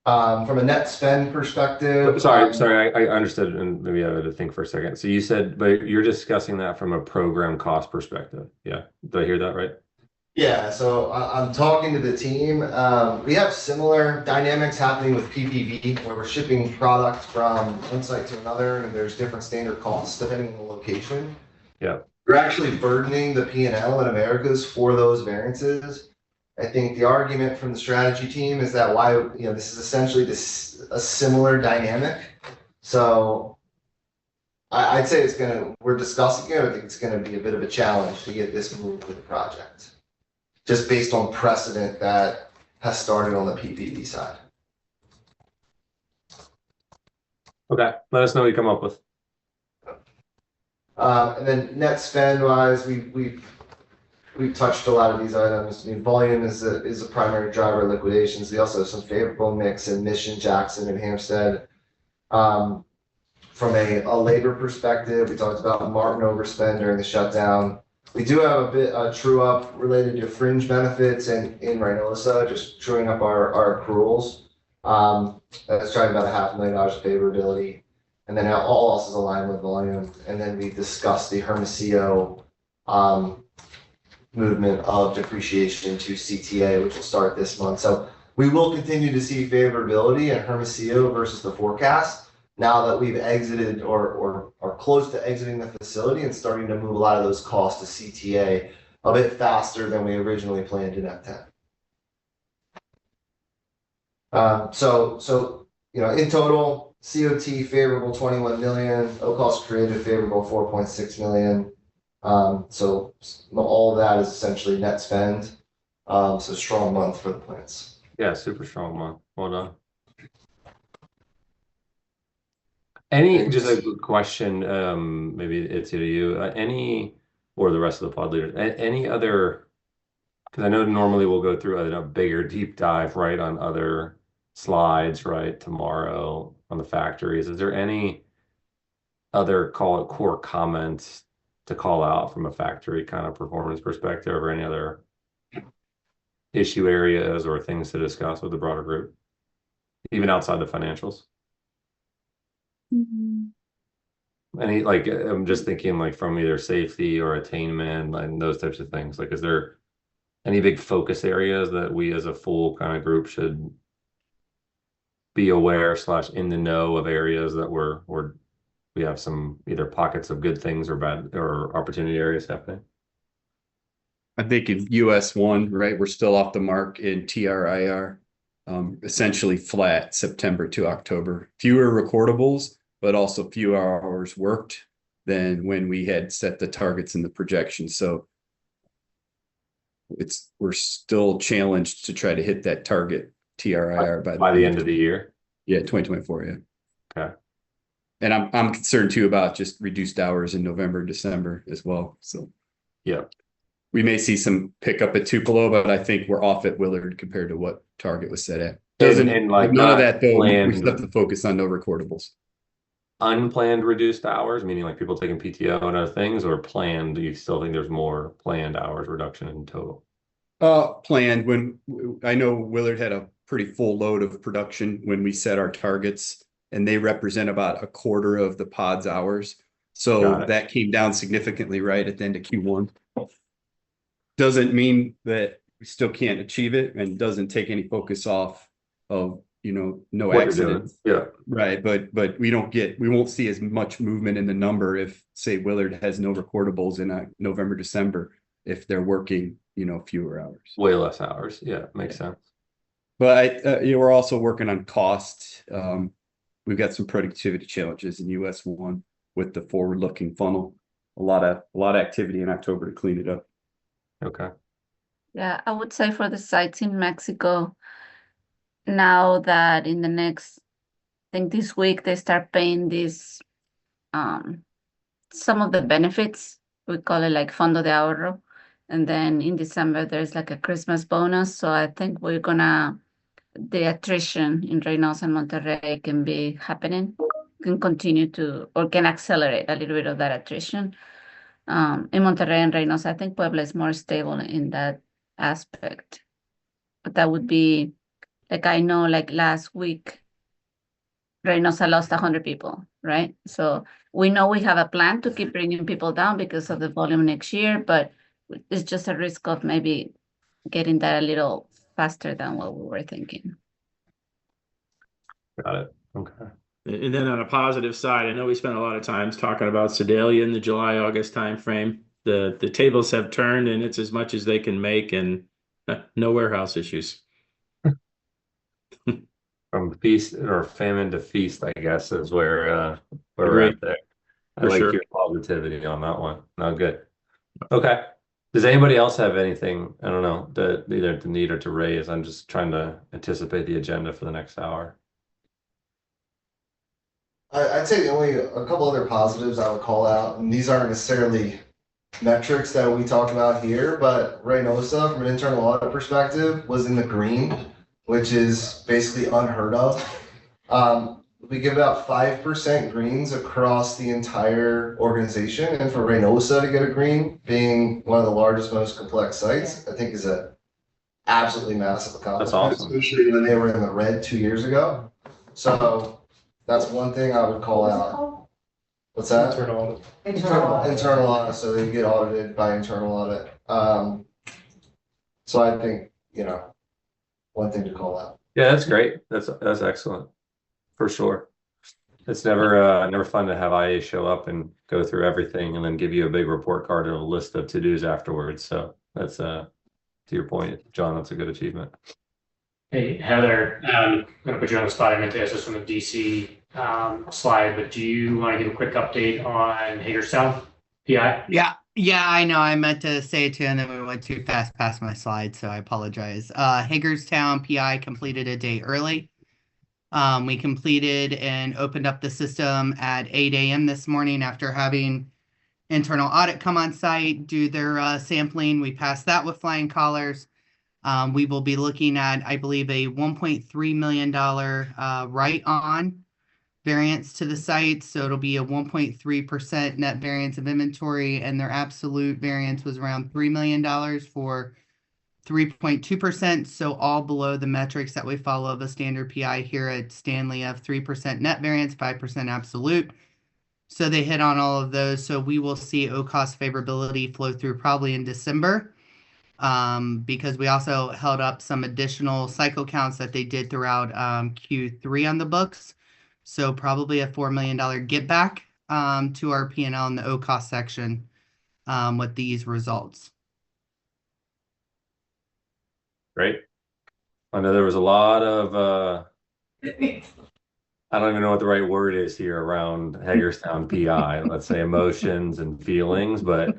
From a net spend perspective. Sorry, I understood, and maybe I had to think for a second. So you said, but you're discussing that from a program cost perspective. Yeah. Did I hear that right? Yeah, so I'm talking to the team. We have similar dynamics happening with PPV, where we're shipping products from one site to another, and there's different standard costs depending on the location. Yeah. We're actually burdening the P&L in Americas for those variances. I think the argument from the strategy team is that this is essentially a similar dynamic. So I'd say we're discussing it. I think it's going to be a bit of a challenge to get this moved with the project, just based on precedent that has started on the PPV side. Okay, let us know what you come up with. And then net spend wise, we we've touched a lot of these items. I mean, volume is a primary driver of liquidations. We also have some favorable mix in Mission, Jackson, and Hampstead. From a labor perspective, we talked about Martin overspend during the shutdown. We do have a bit true up related to fringe benefits in Reynosa, just truing up our accruals. That's driving about $500,000 of favorability. And then all else is aligned with volume. And then we discussed the Hermosillo movement of depreciation into CTA, which will start this month. So we will continue to see favorability in Hermosillo versus the forecast now that we've exited or are close to exiting the facility and starting to move a lot of those costs to CTA a bit faster than we originally planned in F10. So in total, COT favorable 21 million, O-cost created favorable 4.6 million. So all of that is essentially net spend. So strong month for the plants. Yeah, super strong month. Well done. Any just a good question, maybe it's to you, any or the rest of the pod leaders, any other, because I know normally we'll go through a bigger deep dive, right, on other slides, right, tomorrow on the factories. Is there any other, call it core comments to call out from a factory kind of performance perspective, or any other issue areas or things to discuss with the broader group, even outside the financials? Any, like, I'm just thinking like from either safety or attainment and those types of things. Like, is there any big focus areas that we as a full kind of group should be aware / in the know of areas that we have some either pockets of good things or bad or opportunity areas happening? I think in US 1, right, we're still off the mark in TRIR, essentially flat September to October. Fewer recordables, but also fewer hours worked than when we had set the targets and the projections. So we're still challenged to try to hit that target TRIR by the end of the year. Yeah, 2024. Yeah. Okay. And I'm concerned too about just reduced hours in November, December as well. So yeah, we may see some pickup at Tupelo, but I think we're off at Willard compared to what target was set at. And like none of that though. Planned, we still have to focus on no recordables. Unplanned reduced hours, meaning like people taking PTO and other things, or planned? Do you still think there's more planned hours reduction in total? Planned. When I know Willard had a pretty full load of production when we set our targets, and they represent about a quarter of the pod's hours. So that came down significantly right at the end of Q1. Doesn't mean that we still can't achieve it, and doesn't take any focus off of, no What accidents. Yeah. Right. But we won't see as much movement in the number if, say, Willard has no recordables in November, December, if they're working, fewer hours. Way less hours. Yeah. Makes sense. But we're also working on cost. We've got some productivity challenges in US 1 with the forward-looking funnel. A lot of activity in October to clean it up. Okay. Yeah, I would say for the sites in Mexico, now that in the next, I think this week they start paying this, some of the benefits, we call it like Fondo de Ahorro. And then in December, there's like a Christmas bonus. So I think the attrition in Reynosa and Monterrey can be happening, can continue to, or can accelerate a little bit of that attrition. In Monterrey and Reynosa, I think Puebla is more stable in that aspect. But that would be, like, I know, like last week, Reynosa lost 100 people, right? So we know we have a plan to keep bringing people down because of the volume next year, but it's just a risk of maybe getting that a little faster than what we were thinking. Got it. Okay. And then on a positive side, I know we spent a lot of time talking about Sedalia in the July-August timeframe. The tables have turned, and it's as much as they can make, and no warehouse issues. From feast or famine to feast, I guess, is where we're at there. I like your positivity on that one. No, good. Okay. Does anybody else have anything, I don't know, either to need or to raise? I'm just trying to anticipate the agenda for the next hour. I'd say only a couple other positives I would call out, and these aren't necessarily metrics that we talked about here, but Reynosa, from an internal audit perspective, was in the green, which is basically unheard of. We give about 5% greens across the entire organization, and for Reynosa to get a green, being one of the largest, most complex sites, I think is a absolutely massive accomplishment. That's awesome. Especially when they were in the red 2 years ago. So that's one thing I would call out. What's that? Internal audit, so they get audited by internal audit. So I think, one thing to call out. Yeah, that's great. That's excellent. For sure. It's never fun to have IA show up and go through everything and then give you a big report card and a list of to-dos afterwards. So that's to your point, John, that's a good achievement. Hey, Heather, I'm gonna put you on the spot. I meant to ask this from the DC slide, but do you want to give a quick update on Hagerstown PI? Yeah, I know. I meant to say it too, and then we went too fast past my slide, so I apologize. Hagerstown PI completed a day early. We completed and opened up the system at 8 a.m. this morning after having internal audit come on site, do their sampling. We passed that with flying colors. We will be looking at, I believe, a $1.3 million write-on variance to the site. So it'll be a 1.3% net variance of inventory, and their absolute variance was around $3 million for 3.2%. So all below the metrics that we follow of a standard PI here at Stanley of 3% net variance, 5% absolute. So they hit on all of those. So we will see OCOS favorability flow through probably in December. Because we also held up some additional cycle counts that they did throughout Q3 on the books. So probably a $4 million get back to our P&L in the OCOS section with these results. Great. I know there was a lot of I don't even know what the right word is here around Hagerstown PI, let's say emotions and feelings, but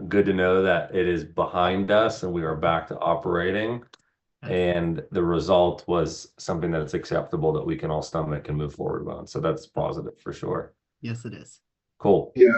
good to know that it is behind us and we are back to operating. And the result was something that's acceptable that we can all stomach and move forward on. So that's positive for sure. Yes, it is. Cool. Yeah,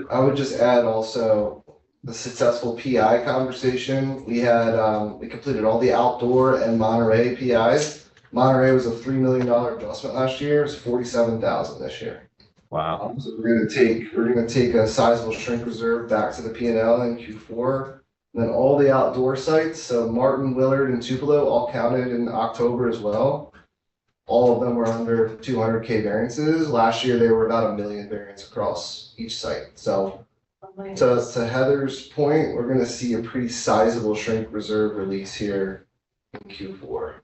I would just add also the successful PI conversation. We had we completed all the outdoor and Monterey PIs. Monterey was a $3 million adjustment last year. It's $47,000 this year. Wow. So we're gonna take a sizable shrink reserve back to the P&L in Q4. And then all the outdoor sites, so Martin, Willard, and Tupelo all counted in October as well. All of them were under 200K variances. Last year they were about 1 million variants across each site. So to Heather's point, we're gonna see a pretty sizable shrink reserve release here in Q4.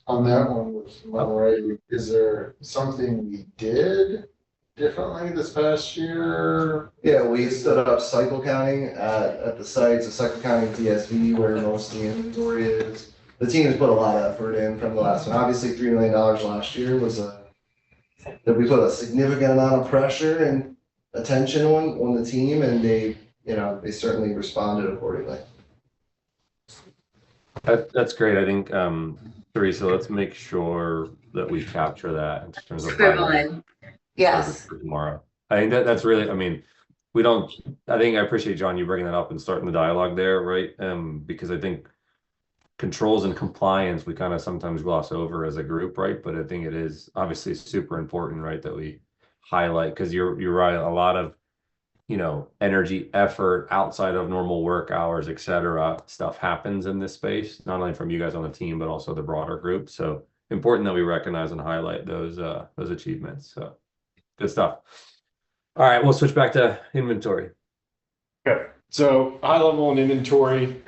On that one with Monterey, is there something we did differently this past year? Yeah, we stood up cycle counting at the sites, a cycle counting DSV where most of the inventory is. The team has put a lot of effort in from the last one. Obviously, $3 million last year was that we put a significant amount of pressure and attention on the team, and they certainly responded accordingly. That's great. I think Teresa, let's make sure that we capture that in terms of Yes. for tomorrow. I think that's really, I mean, I appreciate John, you bringing that up and starting the dialogue there, right? Because I think controls and compliance, we kind of sometimes gloss over as a group, right? But I think it is obviously super important, right? That we highlight, because you're right. A lot of, energy, effort outside of normal work hours, et cetera, stuff happens in this space, not only from you guys on the team, but also the broader group. So important that we recognize and highlight those achievements. So good stuff. All right, we'll switch back to inventory. Okay, so high level in inventory,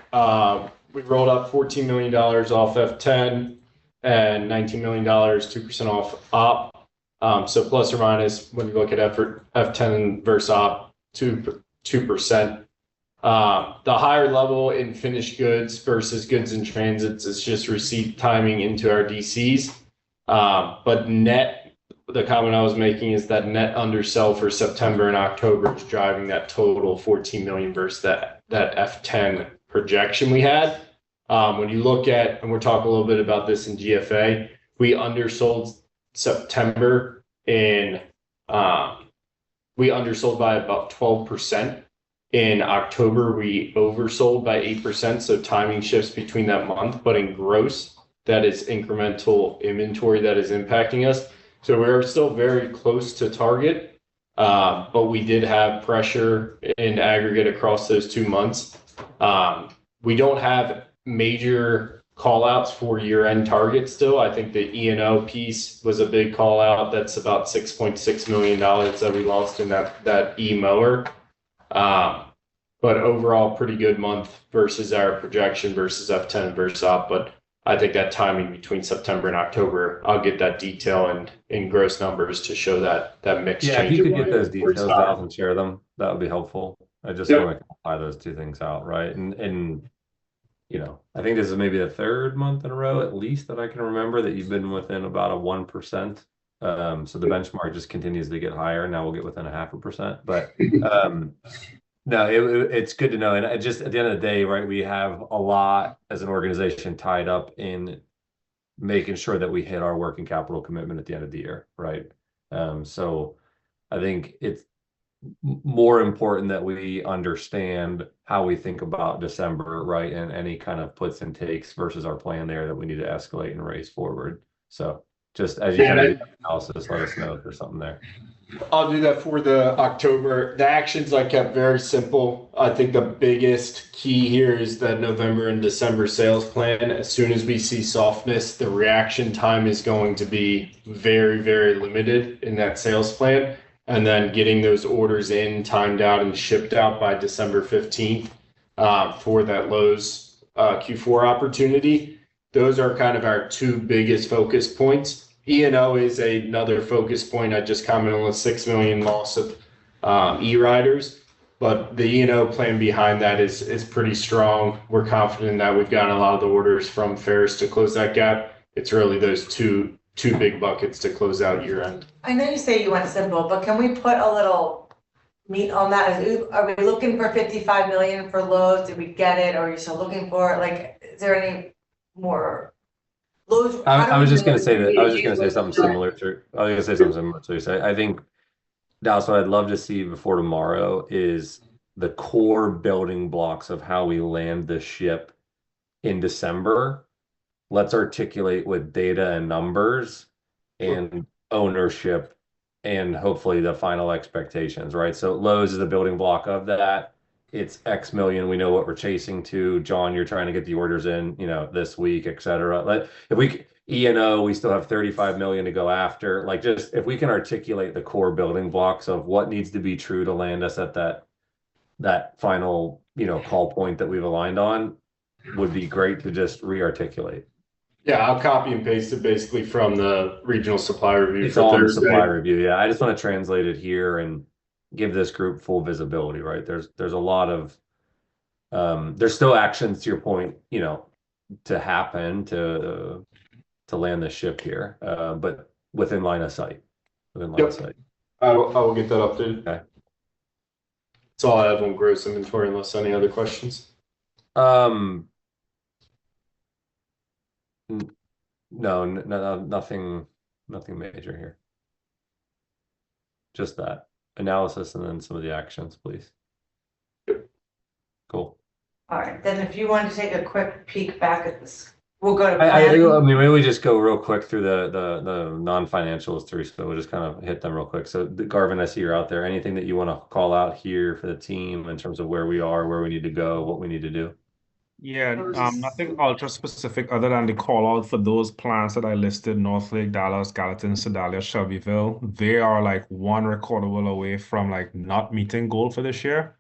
we rolled up $14 million off F10 and $19 million, 2% off op. So plus or minus, when you look at effort, F10 versus op, 2%. The higher level in finished goods versus goods in transits is just receipt timing into our DCs. But net, the comment I was making is that net undersell for September and October is driving that total 14 million versus that F10 projection we had. When you look at, and we'll talk a little bit about this in GFA, we undersold September we undersold by about 12%. In October, we oversold by 8%, so timing shifts between that month, but in gross, that is incremental inventory that is impacting us. So we're still very close to target, but we did have pressure in aggregate across those 2 months. We don't have major call outs for year-end targets still. I think the E&O piece was a big call out. That's about $6.6 million that we lost in that e-mower. But overall, pretty good month versus our projection versus F10 versus up. But I think that timing between September and October, I'll get that detail and in gross numbers to show that mix Yeah, if change. you could get those details out and share them, that would be helpful. I just want to apply those two things out, right? And you know, I think this is maybe the third month in a row, at least, that I can remember that you've been within about a 1%. So the benchmark just continues to get higher. Now we'll get within 0.5%. But no, it's good to know. And I just, at the end of the day, right, we have a lot as an organization tied up in making sure that we hit our working capital commitment at the end of the year, right? So I think it's more important that we understand how we think about December, right? And any kind of puts and takes versus our plan there that we need to escalate and race forward. So just as you kind of do that analysis, let us know if there's something there. I'll do that for the October. The actions I kept very simple. I think the biggest key here is that November and December sales plan. As soon as we see softness, the reaction time is going to be very, very limited in that sales plan. And then getting those orders in, timed out, and shipped out by December 15th for that Lowe's Q4 opportunity. Those are kind of our two biggest focus points. E&O is another focus point. I just commented on the 6 million loss of e-riders, but the E&O plan behind that is pretty strong. We're confident that we've gotten a lot of the orders from Ferris to close that gap. It's really those two big buckets to close out year end. I know you say you went simple, but can we put a little meat on that? Are we looking for 55 million for Lowe's? Did we get it? Or are you still looking for it? Like, is there any more? Lowe's, I was just going to say that. I was just going to say something similar to. I was going to say something similar to. So I think Dallas, what I'd love to see before tomorrow is the core building blocks of how we land the ship in December. Let's articulate with data and numbers and ownership and hopefully the final expectations, right? So Lowe's is the building block of that. It's X million. We know what we're chasing to. John, you're trying to get the orders in, you know, this week, et cetera. Like if we E&O, we still have 35 million to go after. Like just if we can articulate the core building blocks of what needs to be true to land us at that final, you know, call point that we've aligned on, would be great to just re-articulate. Yeah, I'll copy and paste it basically from the regional supply review. It's all in the supply review. Yeah, I just want to translate it here and give this group full visibility, right? There's a lot of there's still actions, to your point, you know, to happen to land the ship here, but within line of sight. Within line of sight. I will get that updated. Okay. That's all I have on gross inventory, unless any other questions. No, nothing major here. Just that analysis and then some of the actions, please. Cool. All right, then if you want to take a quick peek back at this, we'll go to. I mean, maybe we just go real quick through the non-financials through, so we'll just kind of hit them real quick. So Garvin, I see you're out there. Anything that you want to call out here for the team in terms of where we are, where we need to go, what we need to do? Yeah, nothing ultra specific other than the call out for those plants that I listed: Northlake, Dallas, Gallatin, Sedalia, Shelbyville. They are like one recordable away from like not meeting goal for this year.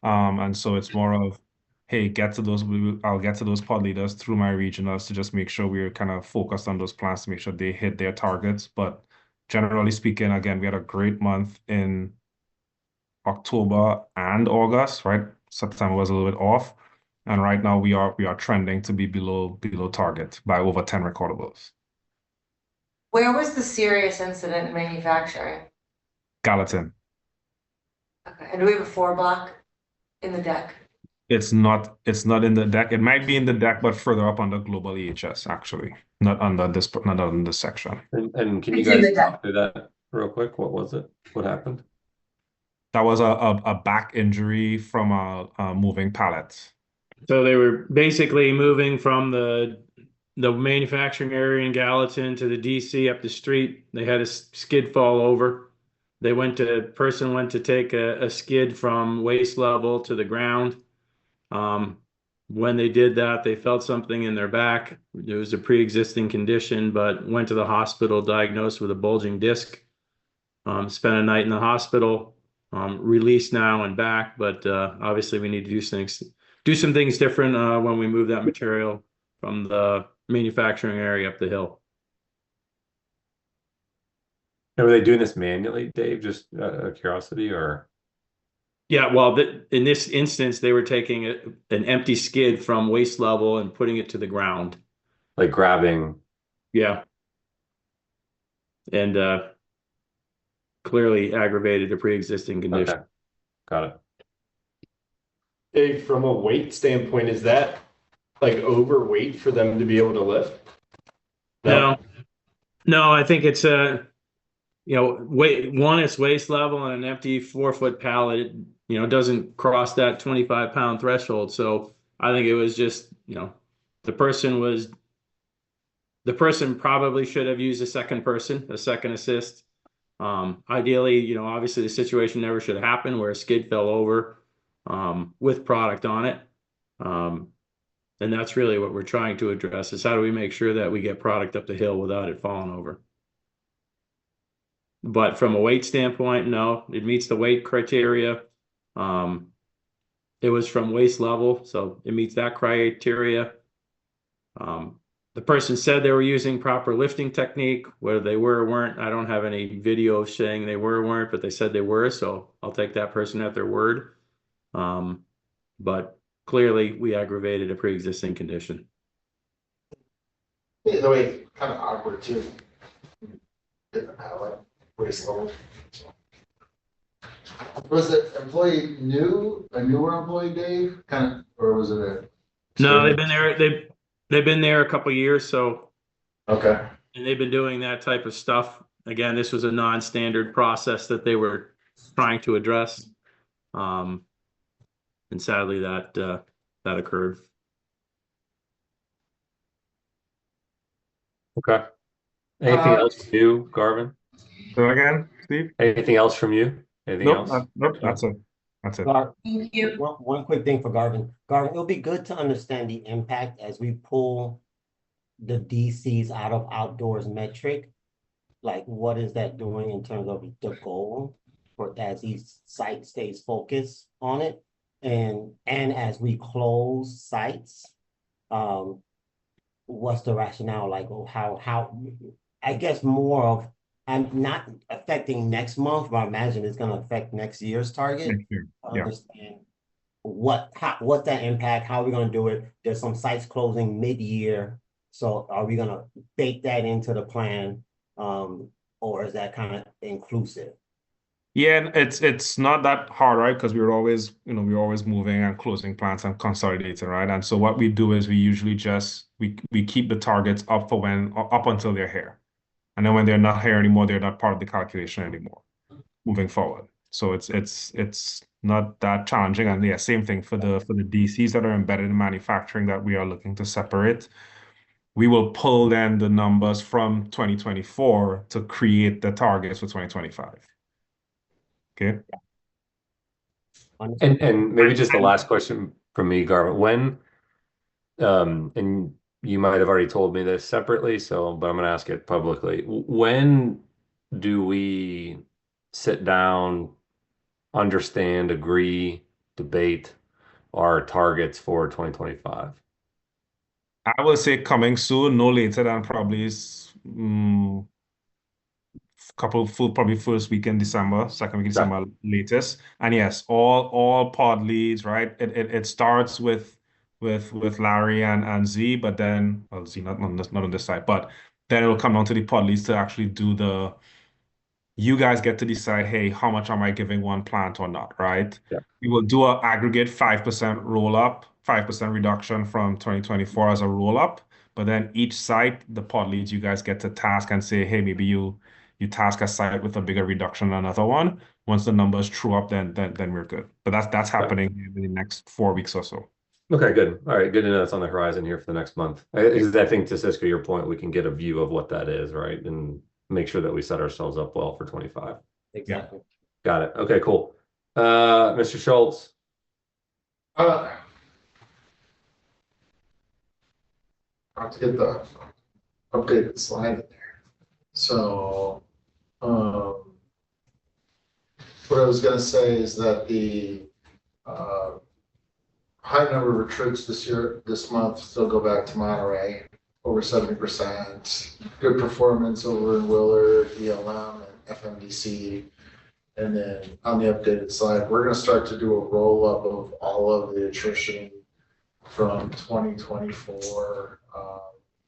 And so it's more of, hey, I'll get to those pod leaders through my regionals to just make sure we're kind of focused on those plants to make sure they hit their targets. But generally speaking, again, we had a great month in October and August, right? September was a little bit off. And right now we are trending to be below target by over 10 recordables. Where was the serious incident in manufacturing? Gallatin. Okay, and do we have a 4 block in the deck? It's not in the deck. It might be in the deck, but further up on the global EHS, actually, not under this section. And can you guys talk through that real quick? What was it? What happened? That was a back injury from moving pallets. So they were basically moving from the manufacturing area in Gallatin to the DC up the street. They had a skid fall over. Person went to take a skid from waist level to the ground. When they did that, they felt something in their back. It was a pre-existing condition, but went to the hospital, diagnosed with a bulging disc. Spent a night in the hospital, released now and back, but obviously we need to do some things different when we move that material from the manufacturing area up the hill. And were they doing this manually, Dave? Just out of curiosity, or? Yeah, well, in this instance, they were taking an empty skid from waist level and putting it to the ground. Like grabbing. Yeah. And clearly aggravated a pre-existing condition. Okay. Got it. Dave, from a weight standpoint, is that like overweight for them to be able to lift? No, I think it's it's waist level and an empty 4-foot pallet, doesn't cross that 25-pound threshold. So I think it was just, the person probably should have used a second assist. Ideally, obviously the situation never should have happened where a skid fell over with product on it. And that's really what we're trying to address is how do we make sure that we get product up the hill without it falling over. But from a weight standpoint, no, it meets the weight criteria. It was from waist level, so it meets that criteria. The person said they were using proper lifting technique. Whether they were or weren't, I don't have any video saying they were or weren't, but they said they were, so I'll take that person at their word. But clearly, we aggravated a pre-existing condition. The way kind of awkward too. Didn't have like waist level. Was the employee a newer employee, Dave? Kind of, or was it a? No, they've been there. They've been there a couple of years, so. Okay. And they've been doing that type of stuff. Again, this was a non-standard process that they were trying to address. And sadly that occurred. Okay. Anything else from you, Garvin? So again, Steve? Anything else from you? Anything else? Nope, that's it. That's it. Thank you. One quick thing for Garvin. Garvin, it'll be good to understand the impact as we pull the DCs out of outdoors metric. Like, what is that doing in terms of the goal for as each site stays focused on it? And as we close sites, what's the rationale? Like, how I guess more of, and not affecting next month, but I imagine it's gonna affect next year's target. Yeah. Understand what that impact, how are we gonna do it? There's some sites closing mid-year. So are we gonna bake that into the plan? Or is that kind of inclusive? Yeah, it's not that hard, right? Because we're always moving and closing plants and consolidating, right? And so what we do is we usually just we keep the targets up up until they're here. And then when they're not here anymore, they're not part of the calculation anymore moving forward. So it's not that challenging. And yeah, same thing for the DCs that are embedded in manufacturing that we are looking to separate. We will pull then the numbers from 2024 to create the targets for 2025. Okay. And maybe just the last question from me, Garvin. When, and you might have already told me this separately, but I'm going to ask it publicly. When do we sit down, understand, agree, debate our targets for 2025? I would say coming soon, no later than probably probably first week in December, second week in December latest. And yes, all pod leads, right? It starts with Larry and Z, but then Z not on this side, but then it will come down to the pod leads to actually do you guys get to decide, hey, how much am I giving one plant or not, right? Yeah. We will do an aggregate 5% roll up, 5% reduction from 2024 as a roll up, but then each site, the pod leads, you guys get to task and say, hey, maybe you you task a site with a bigger reduction than another one. Once the numbers true up, then we're good. But that's happening in the next 4 weeks or so. Okay, good. All right, good to know it's on the horizon here for the next month. I think to Cisco, your point, we can get a view of what that is, right? And make sure that we set ourselves up well for 25. Exactly. Got it. Okay, cool. Mr. Schultz. I'll have to get the updated slide in there. So, what I was gonna say is that the, high number of recruits this month still go back to Monterey, over 70%. Good performance over in Willard, ELM, and FMDC. And then on the updated slide, we're going to start to do a roll up of all of the attrition from 2024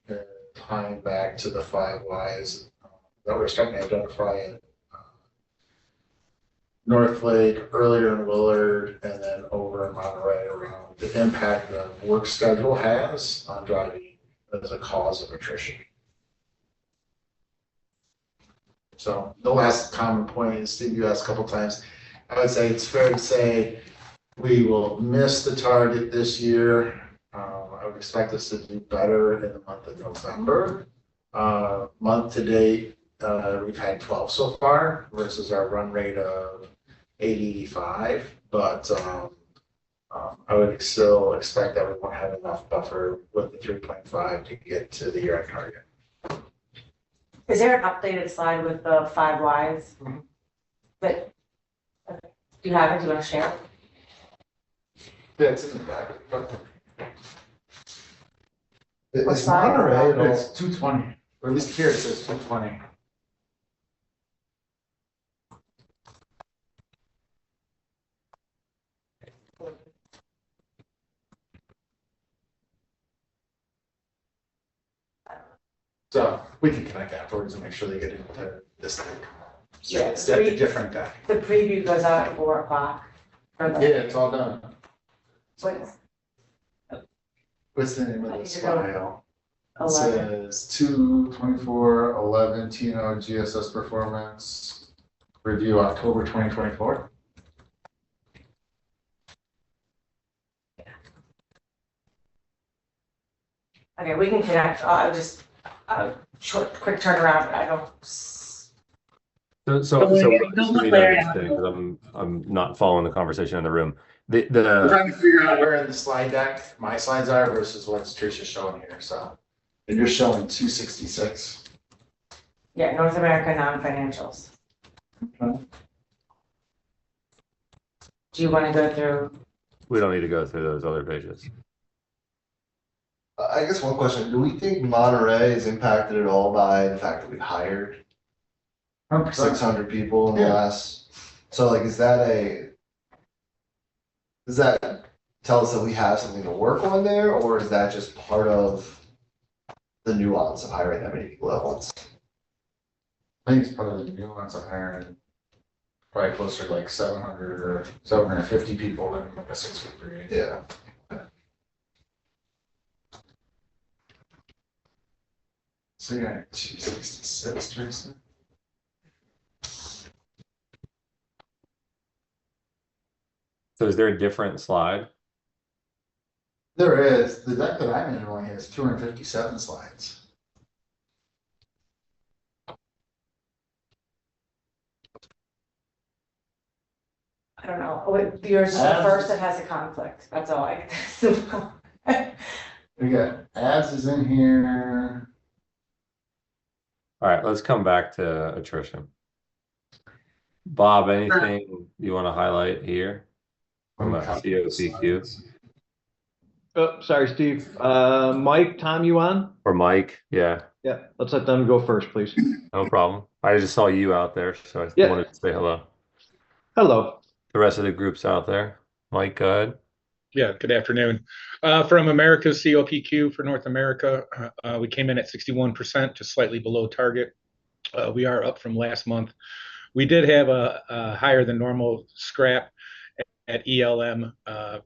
and tying back to the 5 Ys that we're starting to identify in Northlake, earlier in Willard, and then over in Monterey around the impact the work schedule has on driving as a cause of attrition. So the last common point is, Steve, you asked a couple times, I would say it's fair to say we will miss the target this year. I would expect us to do better in the month of November. Month to date, we've had 12 so far versus our run rate of 85, but I would still expect that we won't have enough buffer with the 3.5 to get to the year-end target. Is there an updated slide with the 5 Ys? But, okay. Do you have it? Do you want to share it? Yeah, it's in the back. What It's slide? Monterey, it's 220, or at least here it says 220. So we can connect afterwards and make sure they get into this thing. So Yeah, it's a different guy. The preview goes out at 4 o'clock. Yeah, it's all done. What's the name of I this need to go. file? It 11? says 2/24/11 TNO GSS performance review October 2024. Okay, we can connect. Quick turnaround. I don't. So just for me to understand, because I'm not following the conversation in the room. I'm trying to figure out where in the slide deck my slides are versus what's Tricia's showing here, so. And you're showing 266. Yeah, North America non-financials. Okay. Do you want to go through? We don't need to go through those other pages. I guess one question, do we think Monterey is impacted at all by the fact that we hired 600 people in the last, so like, does that tell us that we have something to work on there, or is that just part of the nuance of hiring that many people at once? I think it's part of the nuance of hiring probably closer to like 700 or 750 people in like a 6-week period. Yeah. So yeah, 266, Teresa. So is there a different slide? There is. The deck that I'm in only has 257 slides. I don't know. Yours is the first that has a conflict. That's all I can. We got ads is in here. All right, let's come back to attrition. Bob, anything you want to highlight here from a COPQ? Oh, sorry, Steve. Mike, Tom, you on? Or Mike? Yeah, Yeah, let's let them go first, please. no problem. I just saw you out there, so I Yeah. wanted to say hello. Hello. The rest of the group's out there. Mike, go ahead. Yeah, good afternoon. From America's COPQ for North America, we came in at 61%, just slightly below target. We are up from last month. We did have a higher than normal scrap at ELM,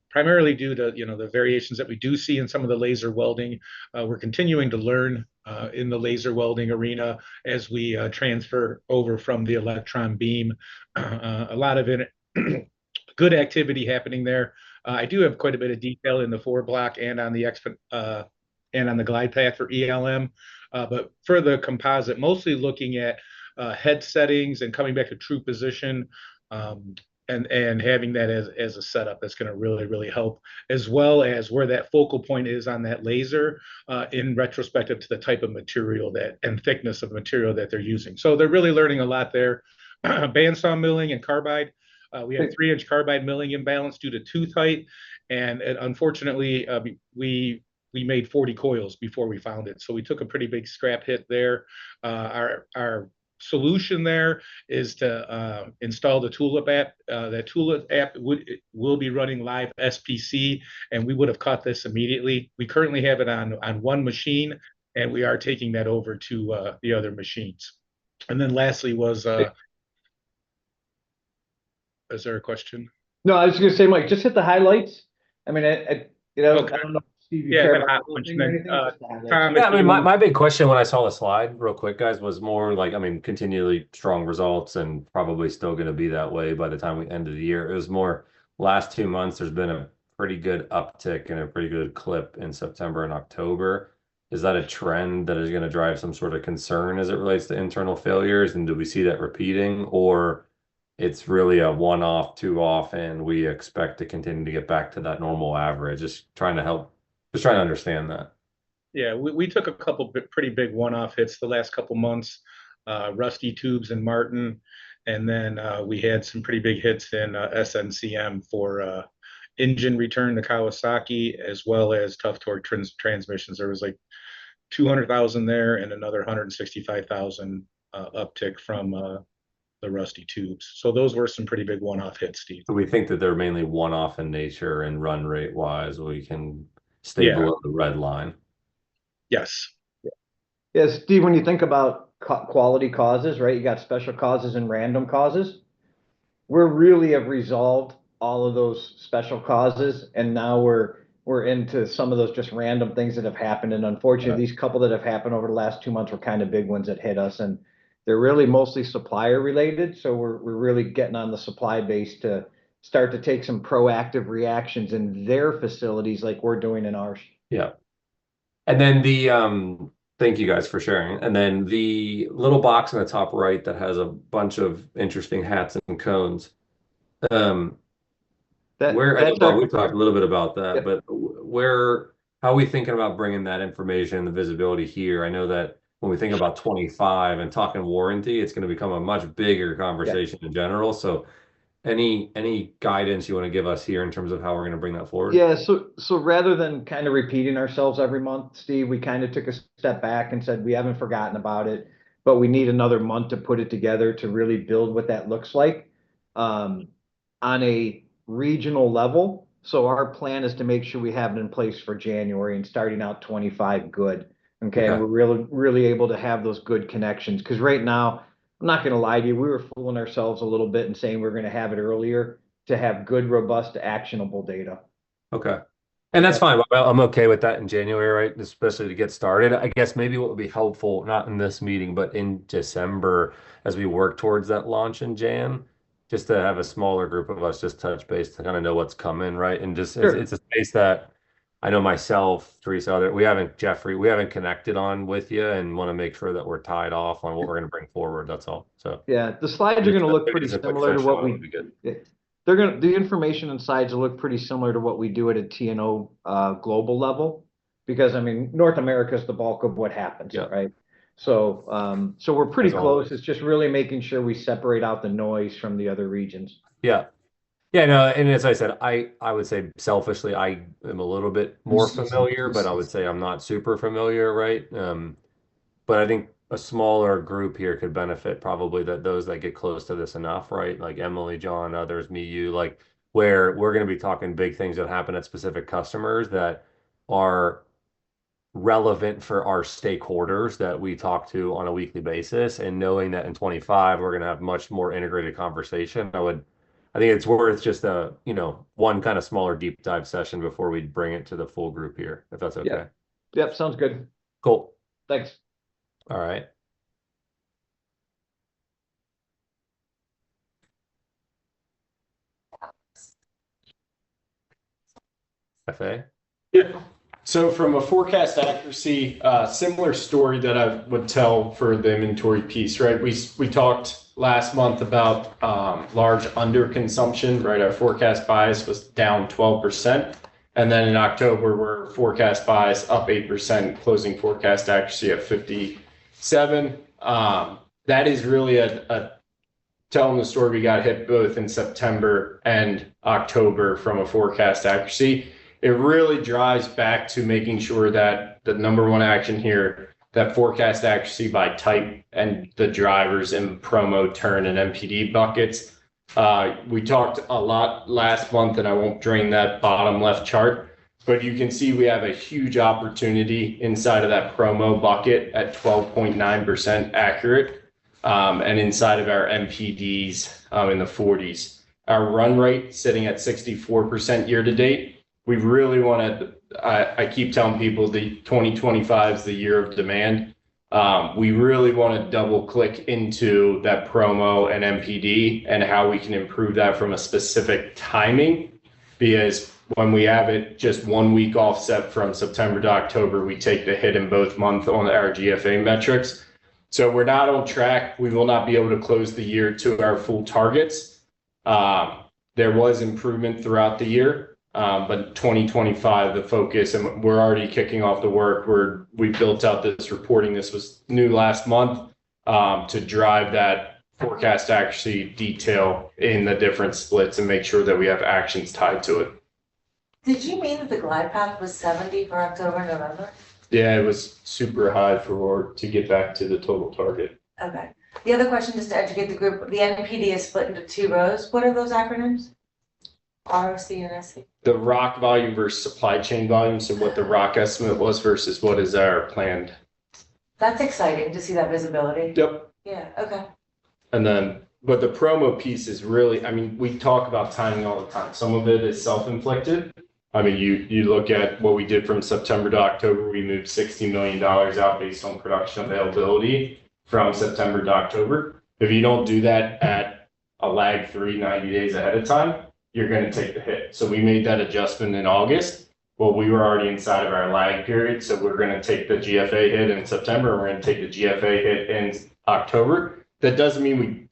primarily due to, the variations that we do see in some of the laser welding. We're continuing to learn in the laser welding arena as we transfer over from the electron beam. A lot of it, good activity happening there. I do have quite a bit of detail in the 4-block and on the and on the glide path for ELM. But for the composite, mostly looking at head settings and coming back to true position, and having that as a setup that's going to really help, as well as where that focal point is on that laser in retrospective to the type of material and thickness of material that they're using. So they're really learning a lot there. Bandsaw milling and carbide. We have 3-inch carbide milling imbalance due to tooth height, and unfortunately, we made 40 coils before we found it, so we took a pretty big scrap hit there. Our solution there is to install the Tulip app. That Tulip app will be running live SPC, and we would have caught this immediately. We currently have it on one machine, and we are taking that over to the other machines. And then lastly was is there a question? No, I was going to say, Mike, just hit the highlights. I mean, Okay. I don't know, Steve, you Yeah, care but about hot the whole punch, thing then, or anything? Just the highlights. Tom, Yeah, I mean, my big question when I saw the slide, real quick, guys, was more like, I mean, continually strong results and probably still going to be that way by the time we end of the year. It was more last 2 months, there's been a pretty good uptick and a pretty good clip in September and October. Is that a trend that is going to drive some sort of concern as it relates to internal failures? And do we see that repeating, or it's really a one-off, two-off, and we expect to continue to get back to that normal average? Just trying to understand that. Yeah, we took a couple pretty big one-off hits the last couple months, Rusty Tubes and Martin, and then we had some pretty big hits in SNCM for engine return to Kawasaki, as well as tough torque transmissions. There was like 200,000 there and another 165,000 uptick from the Rusty Tubes. So those were some pretty big one-off hits, Steve. So we think that they're mainly one-off in nature, and run rate wise, we can stay below the red line. Yes. Yeah, Steve, when you think about quality causes, right? You got special causes and random causes. We really have resolved all of those special causes, and now we're into some of those just random things that have happened. And unfortunately, these couple that have happened over the last 2 months were kind of big ones that hit us, and they're really mostly supplier related. So we're really getting on the supply base to start to take some proactive reactions in their facilities like we're doing in ours. Yeah. And then thank you guys for sharing. And then the little box in the top right that has a bunch of interesting hats and cones. We talked a little bit about that, but how are we thinking about bringing that information, the visibility here? I know that when we think about 25 and talking warranty, it's going to become a much bigger conversation in general. So any guidance you want to give us here in terms of how we're going to bring that forward? Yeah, so rather than kind of repeating ourselves every month, Steve, we kind of took a step back and said we haven't forgotten about it, but we need another month to put it together to really build what that looks like on a regional level. So our plan is to make sure we have it in place for January and starting out 25 good. Okay. And we're really able to have those good connections, because right now, I'm not going to lie to you, we were fooling ourselves a little bit and saying we're going to have it earlier to have good, robust, actionable data. Okay. And that's fine. I'm okay with that in January, right? Especially to get started. I guess maybe what would be helpful, not in this meeting, but in December, as we work towards that launch in Jan, just to have a smaller group of us just touch base to kind of know what's coming, right? And just it's a space that I know myself, Teresa, Jeffrey, we haven't connected on with you, and want to make sure that we're tied off on what we're going to bring forward. That's all. So yeah, the slides are going to look pretty similar to what the information and slides will look pretty similar to what we do at a TNO global level, because I mean, North America is the bulk of what happens, right? So, so we're pretty close. It's just really making sure we separate out the noise from the other regions. Yeah. Yeah, no, and as I said, I would say selfishly, I am a little bit more familiar, but I would say I'm not super familiar, right? But I think a smaller group here could benefit probably those that get close to this enough, right? Like Emily, John, others, me, you, like where we're going to be talking big things that happen at specific customers that are relevant for our stakeholders that we talk to on a weekly basis, and knowing that in 25 we're going to have much more integrated conversation. I think it's worth just a, one kind of smaller deep dive session before we bring it to the full group here, if that's okay. Yep, sounds good. Cool. Thanks. All right. FA? Yeah. So from a forecast accuracy, similar story that I would tell for the inventory piece, right? We talked last month about large underconsumption, right? Our forecast bias was down 12%. And then in October, we're forecast bias up 8%, closing forecast accuracy at 57. That is really a telling the story. We got hit both in September and October from a forecast accuracy. It really drives back to making sure that the number one action here, that forecast accuracy by type and the drivers in promo, turn, and MPD buckets. We talked a lot last month, and I won't drain that bottom left chart, but you can see we have a huge opportunity inside of that promo bucket at 12.9% accurate, and inside of our MPDs in the 40s. Our run rate sitting at 64% year to date. We really want to, I keep telling people the 2025 is the year of demand. We really want to double click into that promo and MPD and how we can improve that from a specific timing, because when we have it just 1 week offset from September to October, we take the hit in both months on our GFA metrics. So we're not on track. We will not be able to close the year to our full targets. There was improvement throughout the year. But 2025, the focus, and we're already kicking off the work where we built out this reporting. This was new last month to drive that forecast accuracy detail in the different splits and make sure that we have actions tied to it. Did you mean that the glide path was 70 for October, November? Yeah, it was super high to get back to the total target. Okay. The other question, just to educate the group, the NPD is split into 2 rows. What are those acronyms? ROC and SC. The rock volume versus supply chain volume. So what the rock estimate was versus what is our planned. That's exciting to see that visibility. Yep. Yeah, okay. And then, but the promo piece is really, I mean, we talk about timing all the time. Some of it is self-inflicted. I mean, you look at what we did from September to October, we moved $60 million out based on production availability from September to October. If you don't do that at a lag 90 days ahead of time, you're going to take the hit. So we made that adjustment in August. Well, we were already inside of our lag period. So we're going to take the GFA hit in September. And we're going to take the GFA hit in October. That doesn't mean we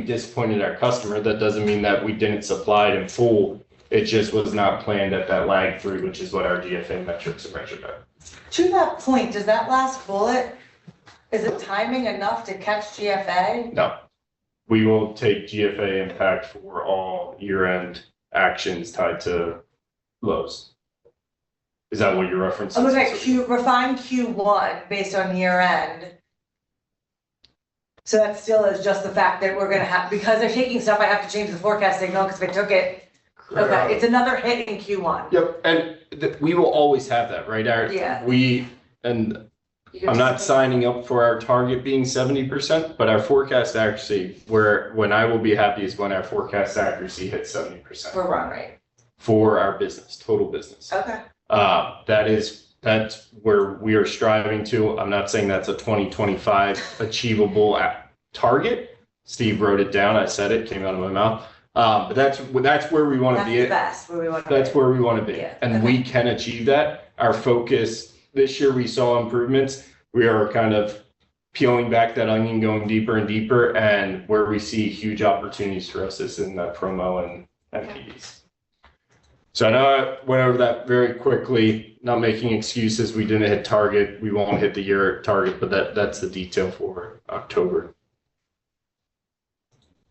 disappointed our customer. That doesn't mean that we didn't supply it in full. It just was not planned at that lag 3, which is what our GFA metrics are measured at. To that point, does that last bullet, is it timing enough to catch GFA? No. We will take GFA impact for all year-end actions tied to lows. Is that what you're referencing? I'm looking at refine Q1 based on year end. So that still is just the fact that we're gonna have, because they're taking stuff, I have to change the forecast signal because they took it. Okay, it's another hit in Q1. Yep, and we will always have that, right? I'm not signing up for our target being 70%, but our forecast accuracy, when I will be happy is when our forecast accuracy hits 70%. For run rate. For our business, total business. Okay. That's where we are striving to. I'm not saying that's a 2025 achievable target. Steve wrote it down. I said it, came out of my mouth. But that's where we want to be. That's where we want to be. That's where we want to be. Yeah. And we can achieve that. Our focus this year, we saw improvements. We are kind of peeling back that onion, going deeper and deeper. And where we see huge opportunities for us is in that promo and MPDs. So I know I went over that very quickly, not making excuses. We didn't hit target. We won't hit the year target, but that's the detail for October.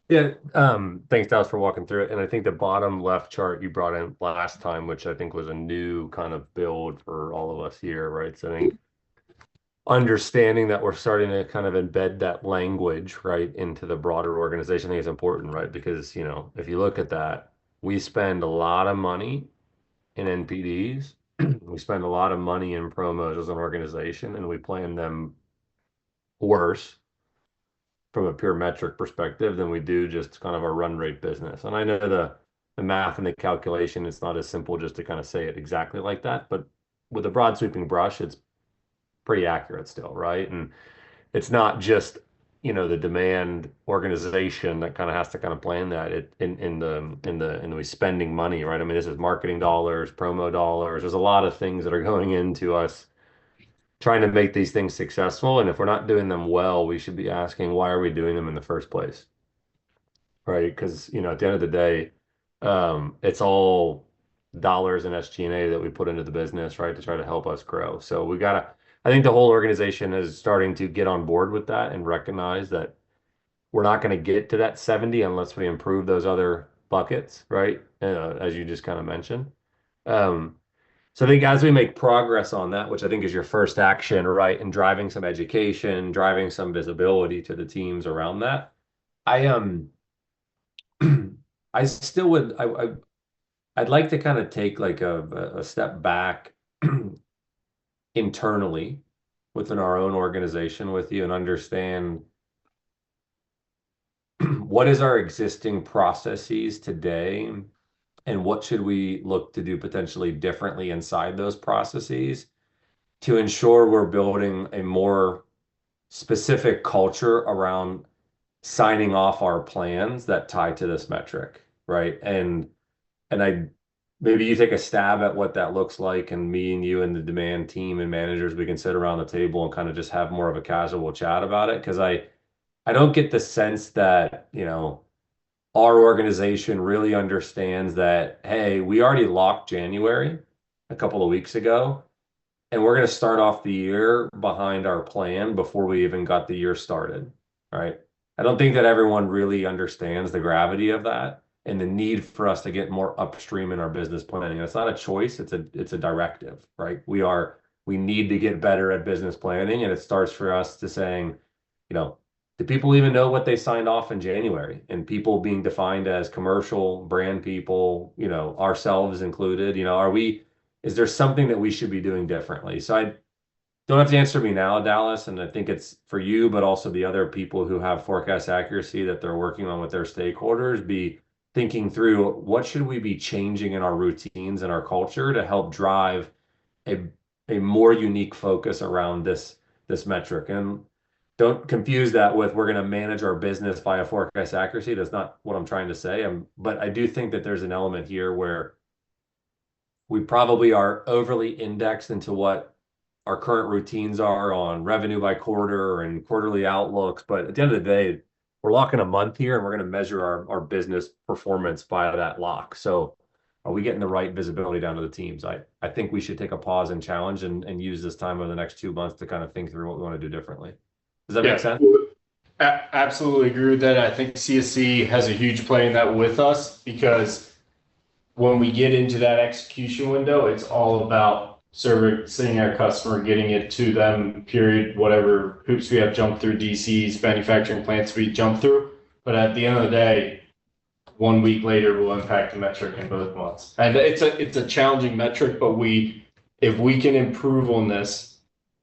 Yeah, thanks, Dallas, for walking through it. And I think the bottom left chart you brought in last time, which I think was a new kind of build for all of us here, right? So I think understanding that we're starting to kind of embed that language, right, into the broader organization, I think is important, right? Because, if you look at that, we spend a lot of money in NPDs. We spend a lot of money in promos as an organization, and we plan them worse from a pure metric perspective than we do just kind of a run rate business. And I know the math and the calculation, it's not as simple just to kind of say it exactly like that, but with a broad sweeping brush, it's pretty accurate still, right? And it's not just, you know, the demand organization that kind of has to kind of plan that in the spending money, right? I mean, this is marketing dollars, promo dollars. There's a lot of things that are going into us trying to make these things successful. And if we're not doing them well, we should be asking, why are we doing them in the first place? Right? Because, you know, at the end of the day, it's all dollars and SG&A that we put into the business, right, to try to help us grow. So we gotta, I think the whole organization is starting to get on board with that and recognize that we're not going to get to that 70 unless we improve those other buckets, right? As you just kind of mentioned. So I think as we make progress on that, which I think is your first action, right, and driving some education, driving some visibility to the teams around that, I still would, I'd like to kind of take like a step back internally within our own organization with you and understand what is our existing processes today and what should we look to do potentially differently inside those processes to ensure we're building a more specific culture around signing off our plans that tie to this metric, right? And maybe you take a stab at what that looks like, and me and you and the demand team and managers, we can sit around the table and kind of just have more of a casual chat about it. Because I don't get the sense that, you know, our organization really understands that, hey, we already locked January a couple of weeks ago, and we're going to start off the year behind our plan before we even got the year started, right? I don't think that everyone really understands the gravity of that and the need for us to get more upstream in our business planning. It's not a choice, it's a directive, right? We need to get better at business planning, and it starts for us to saying, you know, do people even know what they signed off in January? And people being defined as commercial brand people, you know, ourselves included, you know, is there something that we should be doing differently? So I don't have to answer me now, Dallas, and I think it's for you, but also the other people who have forecast accuracy that they're working on with their stakeholders, be thinking through what should we be changing in our routines and our culture to help drive a more unique focus around this metric. And don't confuse that with we're going to manage our business via forecast accuracy. That's not what I'm trying to say. But I do think that there's an element here where we probably are overly indexed into what our current routines are on revenue by quarter and quarterly outlooks. But at the end of the day, we're locking a month here, and we're going to measure our business performance by that lock. So are we getting the right visibility down to the teams? I think we should take a pause and challenge and use this time over the next 2 months to kind of think through what we want to do differently. Does that make sense? Absolutely agree with that. I think CSC has a huge play in that with us, because when we get into that execution window, it's all about servicing our customer, getting it to them, period, whatever hoops we have jumped through, DCs, manufacturing plants we jump through. But at the end of the day, 1 week later will impact the metric in both months. And it's a challenging metric, but if we can improve on this,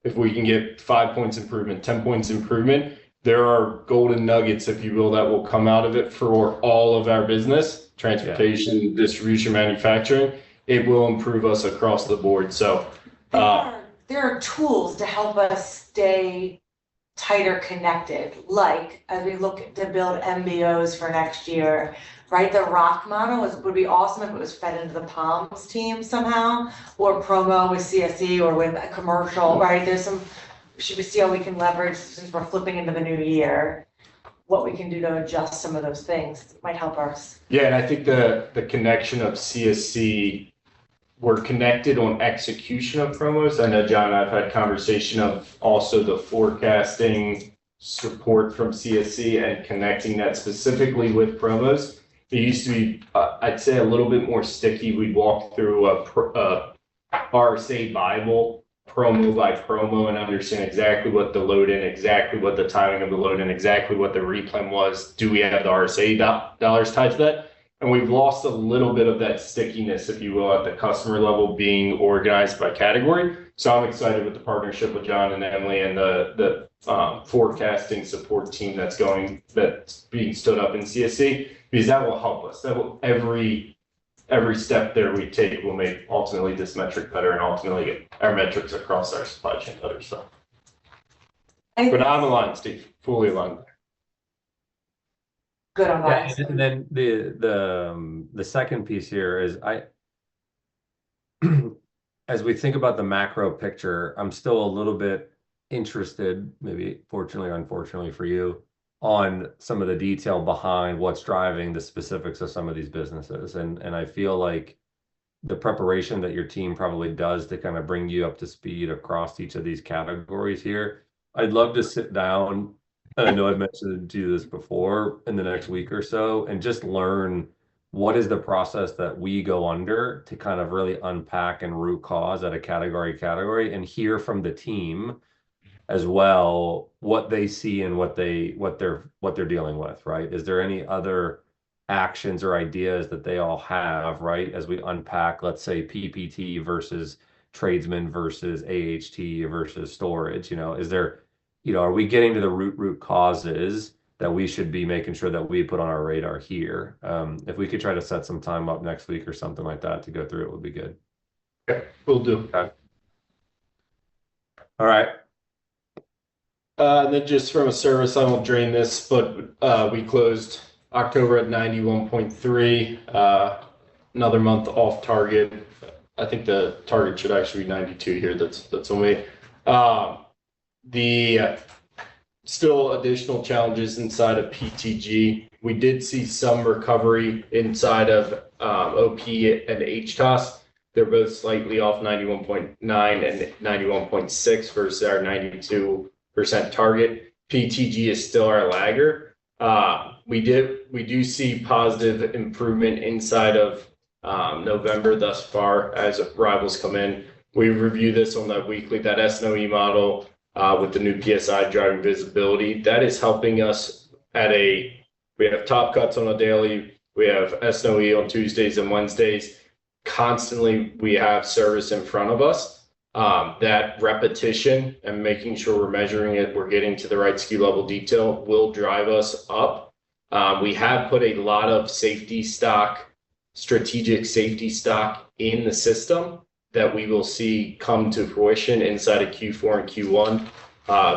if we can get 5 points improvement, 10 points improvement, there are golden nuggets, if you will, that will come out of it for all of our business, transportation, distribution, manufacturing. It will improve us across the board. So there are tools to help us stay tighter connected, like as we look to build MBOs for next year, right? The ROC model would be awesome if it was fed into the Palms team somehow, or promo with CSE or with a commercial, right? Should we see how we can leverage, since we're flipping into the new year, what we can do to adjust some of those things might help us. Yeah, and I think the connection of CSC, we're connected on execution of promos. I know John and I've had conversation of also the forecasting support from CSC and connecting that specifically with promos. It used to be, I'd say, a little bit more sticky. We'd walk through a RSA Bible promo by promo and understand exactly what the load in, exactly what the timing of the load in, exactly what the replan was. Do we have the RSA dollars tied to that? And we've lost a little bit of that stickiness, if you will, at the customer level being organized by category. So I'm excited with the partnership with John and Emily and the forecasting support team that's being stood up in CSC, because that will help us. That will every step there we take will make ultimately this metric better and ultimately get our metrics across our supply chain better. So, but I'm aligned, Steve, fully aligned. Good on Yeah, that. and then the second piece here is as we think about the macro picture, I'm still a little bit interested, maybe fortunately or unfortunately for you, on some of the detail behind what's driving the specifics of some of these businesses. And I feel like the preparation that your team probably does to kind of bring you up to speed across each of these categories here, I'd love to sit down. I know I've mentioned to you this before in the next week or so, and just learn what is the process that we go under to kind of really unpack and root cause at a category and hear from the team as well what they see and what they're dealing with, right? Is there any other actions or ideas that they all have, right? As we unpack, let's say PPT versus tradesman versus AHT versus storage, is there, are we getting to the root causes that we should be making sure that we put on our radar here? If we could try to set some time up next week or something like that to go through it would be good. Okay, we'll do. Okay. All right. And then just from a service, I won't drain this, but we closed October at 91.3, another month off target. I think the target should actually be 92 here. That's on me. The still additional challenges inside of PTG. We did see some recovery inside of OP and HTOS. They're both slightly off 91.9 and 91.6 versus our 92% target. PTG is still our lagger. We do see positive improvement inside of November thus far as arrivals come in. We review this on the weekly, that SNOE model with the new PSI driving visibility. That is helping us we have top cuts on a daily, we have SNOE on Tuesdays and Wednesdays. Constantly, we have service in front of us. That repetition and making sure we're measuring it, we're getting to the right SKU level detail will drive us up. We have put a lot of strategic safety stock in the system that we will see come to fruition inside of Q4 and Q1.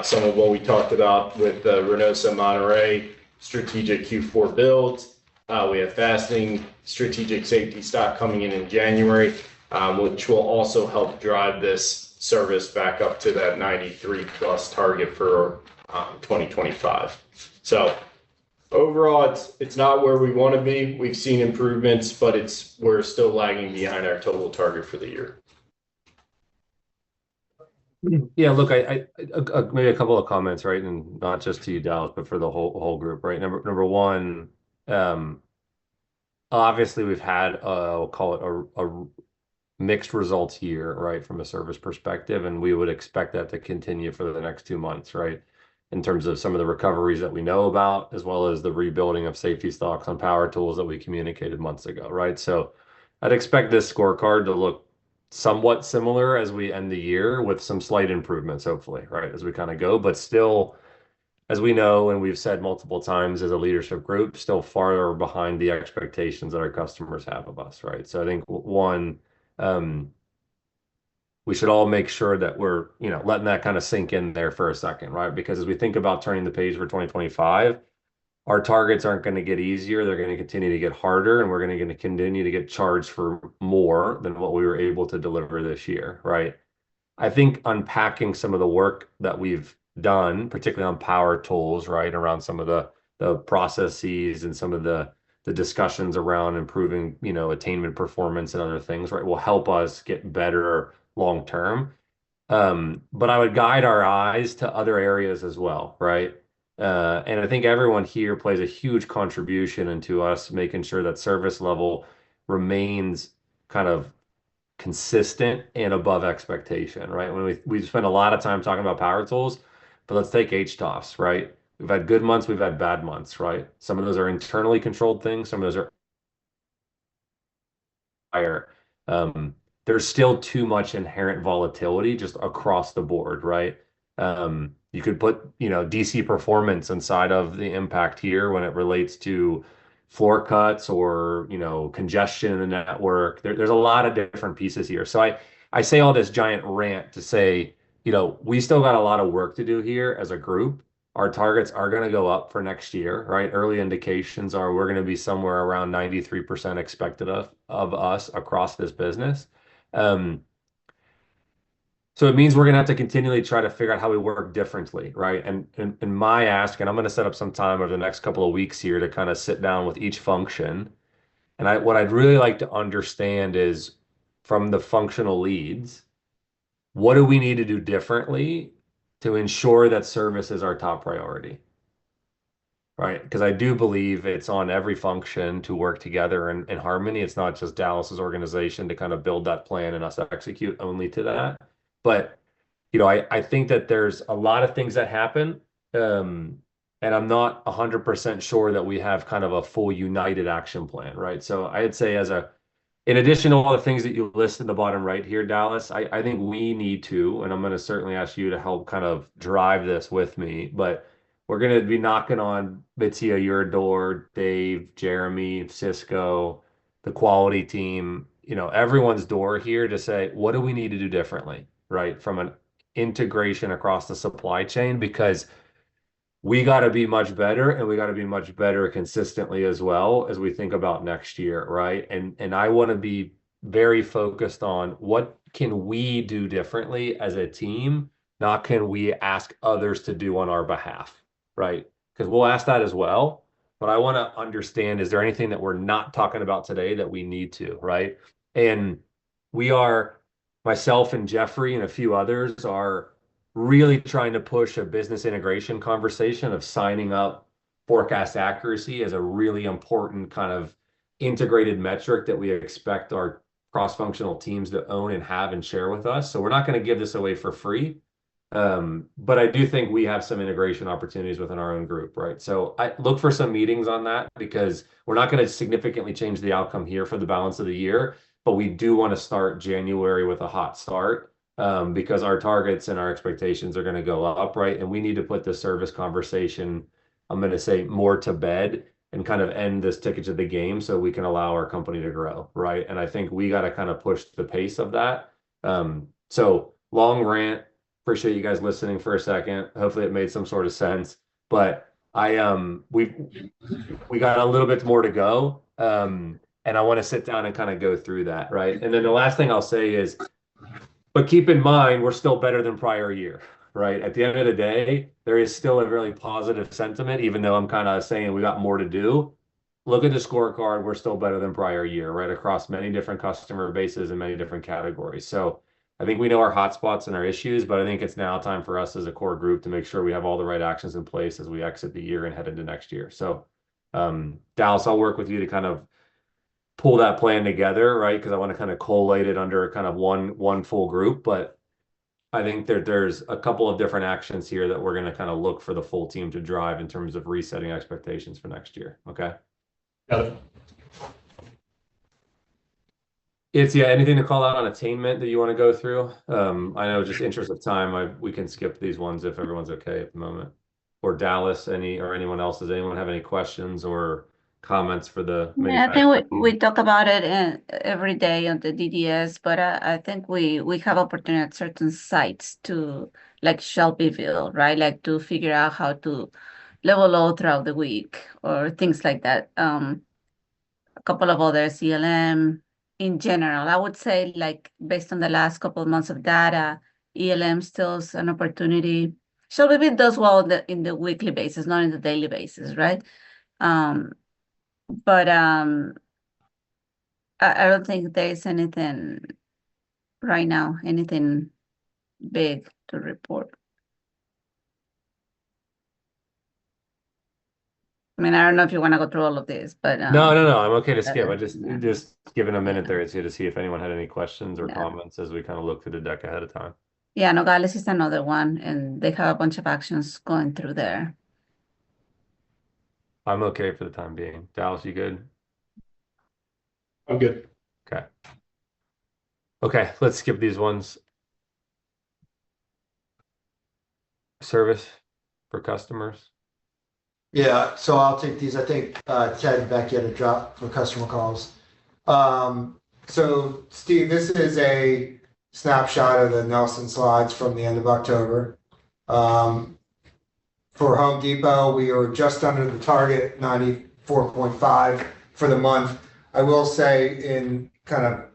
Some of what we talked about with the Reynosa Monterey strategic Q4 builds. We have fastening strategic safety stock coming in January, which will also help drive this service back up to that 93 plus target for 2025. So overall, it's not where we want to be. We've seen improvements, but we're still lagging behind our total target for the year. Yeah, look, I maybe a couple of comments, right, and not just to you, Dallas, but for the whole group, right? Number one, obviously we've had we'll call it a mixed results year, right, from a service perspective, and we would expect that to continue for the next 2 months, right, in terms of some of the recoveries that we know about, as well as the rebuilding of safety stocks on power tools that we communicated months ago, right? So I'd expect this scorecard to look somewhat similar as we end the year with some slight improvements, hopefully, right, as we kind of go, but still, as we know, and we've said multiple times as a leadership group, still farther behind the expectations that our customers have of us, right? So I think one, we should all make sure that we're, letting that kind of sink in there for a second, right? Because as we think about turning the page for 2025, our targets aren't going to get easier. They're going to continue to get harder, and we're going to continue to get charged for more than what we were able to deliver this year, right? I think unpacking some of the work that we've done, particularly on power tools, right, around some of the processes and some of the discussions around improving, attainment performance and other things, right, will help us get better long term. But I would guide our eyes to other areas as well, right? And I think everyone here plays a huge contribution into us making sure that service level remains kind of consistent and above expectation, right? When we spend a lot of time talking about power tools, but let's take HTOS, right? We've had good months, we've had bad months, right? Some of those are internally controlled things, some of those are higher. There's still too much inherent volatility just across the board, right? You could put, DC performance inside of the impact here when it relates to floor cuts or, congestion in the network. There's a lot of different pieces here. So I say all this giant rant to say, we still got a lot of work to do here as a group. Our targets are going to go up for next year, right? Early indications are we're going to be somewhere around 93% expected of us across this business. So it means we're going to have to continually try to figure out how we work differently, right? And my ask, and I'm going to set up some time over the next couple of weeks here to kind of sit down with each function. And what I'd really like to understand is from the functional leads, what do we need to do differently to ensure that service is our top priority? Right? Because I do believe it's on every function to work together in harmony. It's not just Dallas's organization to kind of build that plan and us execute only to that. But, I think that there's a lot of things that happen. And I'm not 100% sure that we have kind of a full united action plan, right? So I'd say in addition to all the things that you list in the bottom right here, Dallas, I think we need to, and I'm going to certainly ask you to help kind of drive this with me, but we're going to be knocking on Mitsia, your door, Dave, Jeremy, Cisco, the quality team, everyone's door here to say, what do we need to do differently, right? From an integration across the supply chain, because we got to be much better, and we got to be much better consistently as well as we think about next year, right? And I want to be very focused on what can we do differently as a team, not can we ask others to do on our behalf, right? Because we'll ask that as well. But I want to understand, is there anything that we're not talking about today that we need to, right? And myself and Jeffrey and a few others are really trying to push a business integration conversation of signing up forecast accuracy as a really important kind of integrated metric that we expect our cross-functional teams to own and have and share with us. So we're not going to give this away for free. But I do think we have some integration opportunities within our own group, right? So I look for some meetings on that, because we're not going to significantly change the outcome here for the balance of the year, but we do want to start January with a hot start, because our targets and our expectations are going to go up, right? And we need to put the service conversation, I'm going to say, more to bed and kind of end this ticket to the game so we can allow our company to grow, right? And I think we got to kind of push the pace of that. So long rant. Appreciate you guys listening for a second. Hopefully it made some sort of sense. But we got a little bit more to go. And I want to sit down and kind of go through that, right? And then the last thing I'll say is, but keep in mind, we're still better than prior year, right? At the end of the day, there is still a really positive sentiment, even though I'm kind of saying we got more to do. Look at the scorecard, we're still better than prior year, right? Across many different customer bases and many different categories. So I think we know our hotspots and our issues, but I think it's now time for us as a core group to make sure we have all the right actions in place as we exit the year and head into next year. So, Dallas, I'll work with you to kind of pull that plan together, right? Because I want to kind of collate it under kind of one full group. But I think there's a couple of different actions here that we're going to kind of look for the full team to drive in terms of resetting expectations for next year. Okay. Got it. Anything to call out on attainment that you want to go through? I know, just interest of time, we can skip these ones if everyone's okay at the moment. Or Dallas, or anyone else, does anyone have any questions or comments for the Yeah, I think we talk about it every day on the DDS, but I think we have opportunity at certain sites to, like Shelbyville, right? Like to figure out how to level load throughout the week or things like that. A couple of other CLM. In general, I would say, like, based on the last couple of months of data, ELM still is an opportunity. Shelbyville does well in the weekly basis, not in the daily basis, right? But I don't think there's anything right now, anything big to report. I mean, I don't know if you want to go through all of this, but no, I'm okay to skip. I just giving a minute there to see if anyone had any questions or comments as we kind of look through the deck ahead of time. Yeah, Nogales is another one, and they have a bunch of actions going through there. I'm okay for the time being. Dallas, you good? I'm good. Okay, let's skip these ones. Service for customers. Yeah, so I'll take these. I think Ted and Becky had a drop for customer calls. So Steve, this is a snapshot of the Nelson slides from the end of October. For Home Depot, we are just under the target, 94.5 for the month. I will say, in kind of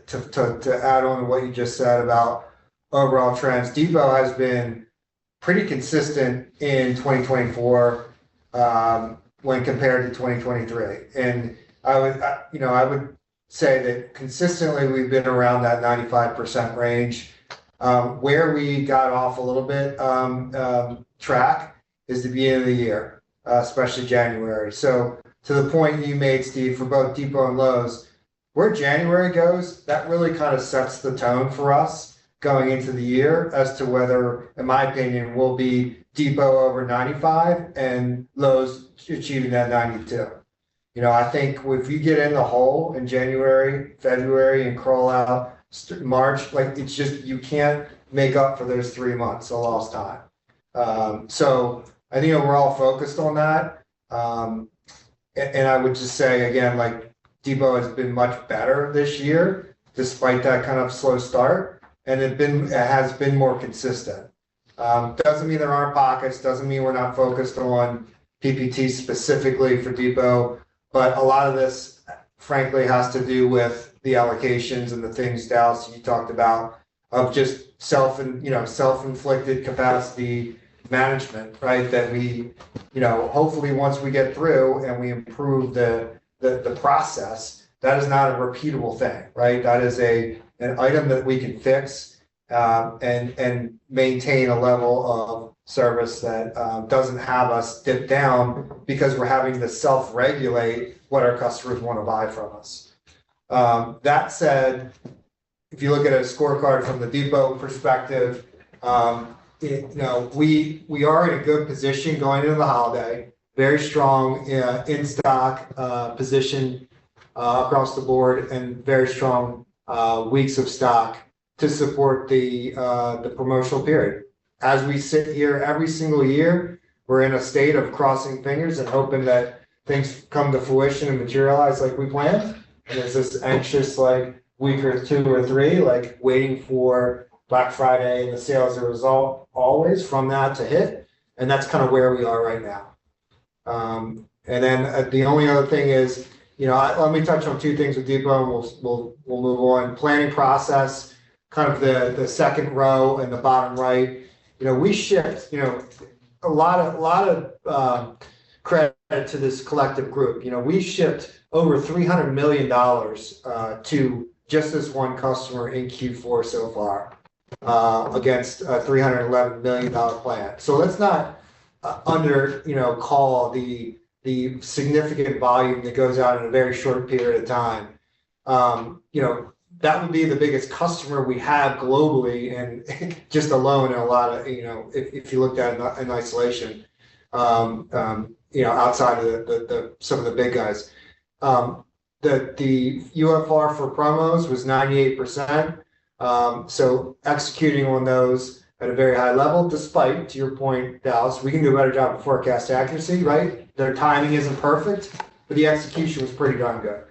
to add on to what you just said about overall trends, Depot has been pretty consistent in 2024 when compared to 2023. And I would say that consistently we've been around that 95% range. Where we got off a little bit track is the beginning of the year, especially January. So to the point you made, Steve, for both Depot and Lowe's, where January goes, that really kind of sets the tone for us going into the year as to whether, in my opinion, we'll be Depot over 95 and Lowe's achieving that 92. I think if you get in the hole in January, February, and crawl out March, it's just, you can't make up for those 3 months of lost time. So I think we're all focused on that. And I would just say again, Depot has been much better this year, despite that kind of slow start, and it has been more consistent. Doesn't mean there aren't pockets, doesn't mean we're not focused on PPT specifically for Depot, but a lot of this, frankly, has to do with the allocations and the things, Dallas, you talked about, of just self-inflicted capacity management, right? That we, hopefully once we get through and we improve the process, that is not a repeatable thing, right? That is an item that we can fix and maintain a level of service that doesn't have us dip down because we're having to self-regulate what our customers want to buy from us. That said, if you look at a scorecard from the Depot perspective, we are in a good position going into the holiday. Very strong in stock position across the board, and very strong weeks of stock to support the promotional period. As we sit here every single year, we're in a state of crossing fingers and hoping that things come to fruition and materialize like we planned. And there's this anxious week or 2 or 3, waiting for Black Friday and the sales result always from that to hit. And that's kind of where we are right now. And then the only other thing is, let me touch on 2 things with Depot and we'll move on. Planning process, kind of the second row and the bottom right. We shipped, a lot of credit to this collective group. We shipped over $300 million to just this one customer in Q4 so far, against a $311 million plan. So let's not call the significant volume that goes out in a very short period of time. That would be the biggest customer we have globally, and just alone in a lot of, if you looked at it in isolation, outside of some of the big guys. The UFR for promos was 98%. So executing on those at a very high level, despite, to your point, Dallas, we can do a better job of forecast accuracy, right? Their timing isn't perfect, but the execution was pretty darn good.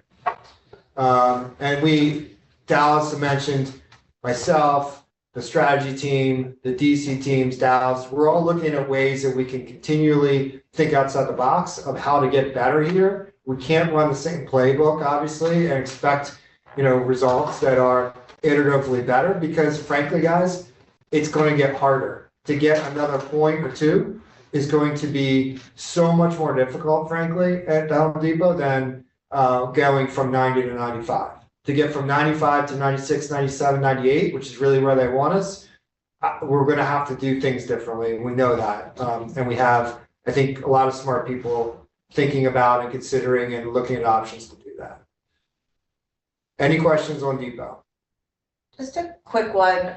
And Dallas mentioned myself, the strategy team, the DC teams, Dallas, we're all looking at ways that we can continually think outside the box of how to get better here. We can't run the same playbook, obviously, and expect, results that are iteratively better, because frankly, guys, it's going to get harder. To get another point or 2 is going to be so much more difficult, frankly, at Home Depot than going from 90 to 95. To get from 95 to 96, 97, 98, which is really where they want us, we're going to have to do things differently. And we know that. And we have, I think, a lot of smart people thinking about and considering and looking at options to do that. Any questions on Depot? Just a quick one.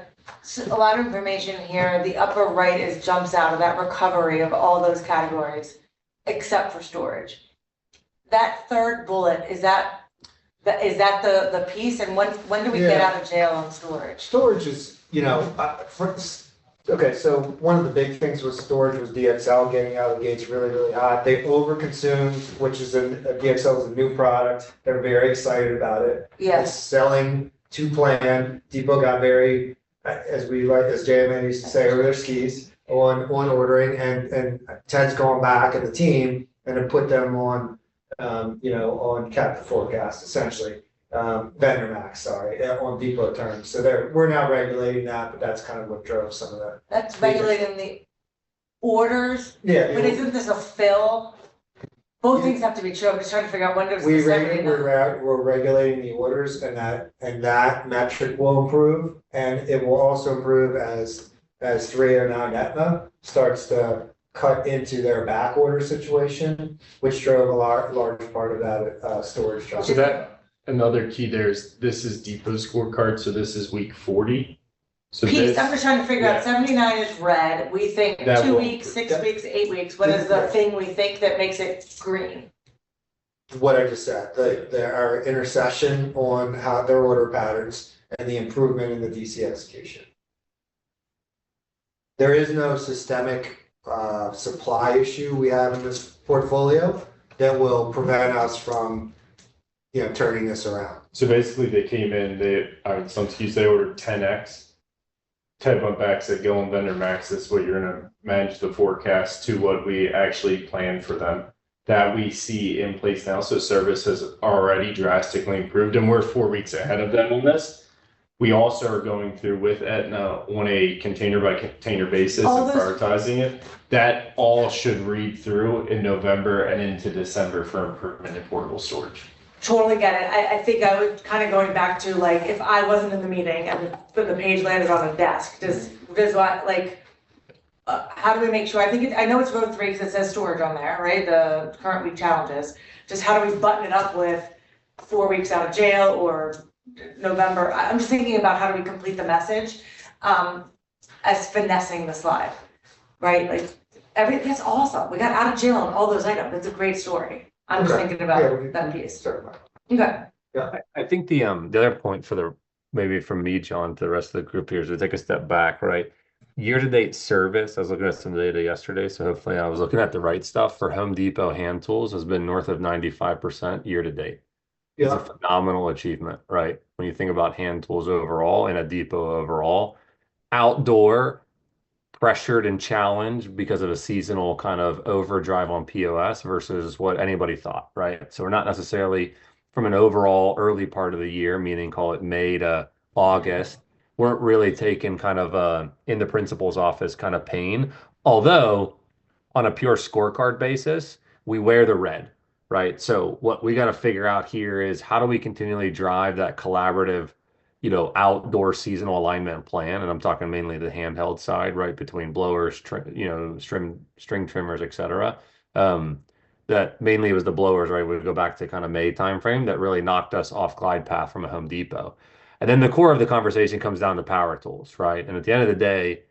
A lot of information here. The upper right jumps out of that recovery of all those categories, except for storage. That third bullet, is that Is that the piece, and when do we get Yeah. out of jail on storage? Storage is, okay, so one of the big things with storage was DXL getting out of the gates really, really hot. They overconsumed, which is DXL is a new product. They're very excited about it. It's Yes, selling to plan. Depot got very, as JMN used to say, over their skis on ordering, and Ted's gone back and the team and have put them on, on Captain Forecast essentially. Vendor Max, sorry, on Depot terms. So we're now regulating that, but that's kind of what drove some of that. that's regulating the orders, Yeah. but isn't this a fill? Both things have to be true, I'm just trying to figure out when does the 79. We're regulating the orders, and that metric will improve, and it will also improve as 309 Aetna starts to cut into their back order situation, which drove a large part of that storage job. So that, another key there is, this is Depot scorecard, so this is week 40. So Piece, this, I'm just trying to figure out, 79 is red, we think That 2 will- weeks, 6 weeks, 8 weeks, what is the thing we think that makes it green? What I just said, our intercession on how their order patterns and the improvement in the DC execution. There is no systemic supply issue we have in this portfolio that will prevent us from, turning this around. so basically they came in, some keys, they ordered 10X. Ted went back, said, go on Vendor Max, this is what you're gonna manage the forecast to what we actually planned for them. That we see in place now, so service has already drastically improved, and we're 4 weeks ahead of them on this. We also are going through with Aetna on a container by container basis All and those- prioritizing it. That all should read through in November and into December for improvement in portable storage. Totally get it. I think I was kind of going back to like, if I wasn't in the meeting and the page landed on a desk, does Viswat, how do we make sure, I know it's row 3 because it says storage on there, right? The current week challenges. Just how do we button it up with 4 weeks out of jail or November? I'm just thinking about how do we complete the message as finessing the slide, right? That's awesome. We got out of jail on all those items. It's a great story. I'm just Okay. thinking Yeah, about that piece. Okay. I think the other point maybe from me, John, to the rest of the group here is to take a step back, right? Year-to-date service, I was looking at some data yesterday, so hopefully I was looking at the right stuff. For Home Depot hand tools has been north of 95% year-to-date. It's a phenomenal achievement, right? When you think about hand tools overall and a Depot overall. Outdoor, pressured and challenged because of a seasonal kind of overdrive on POS versus what anybody thought, right? So we're not necessarily from an overall early part of the year, meaning call it May to August, weren't really taking kind of in the principal's office kind of pain. Although on a pure scorecard basis, we wear the red, right? So what we got to figure out here is how do we continually drive that collaborative, outdoor seasonal alignment plan, and I'm talking mainly the handheld side, right, between blowers, string trimmers, etc. That mainly was the blowers, right? We would go back to kind of May timeframe that really knocked us off glide path from a Home Depot, and then the core of the conversation comes down to power tools, right? And at the end of the day,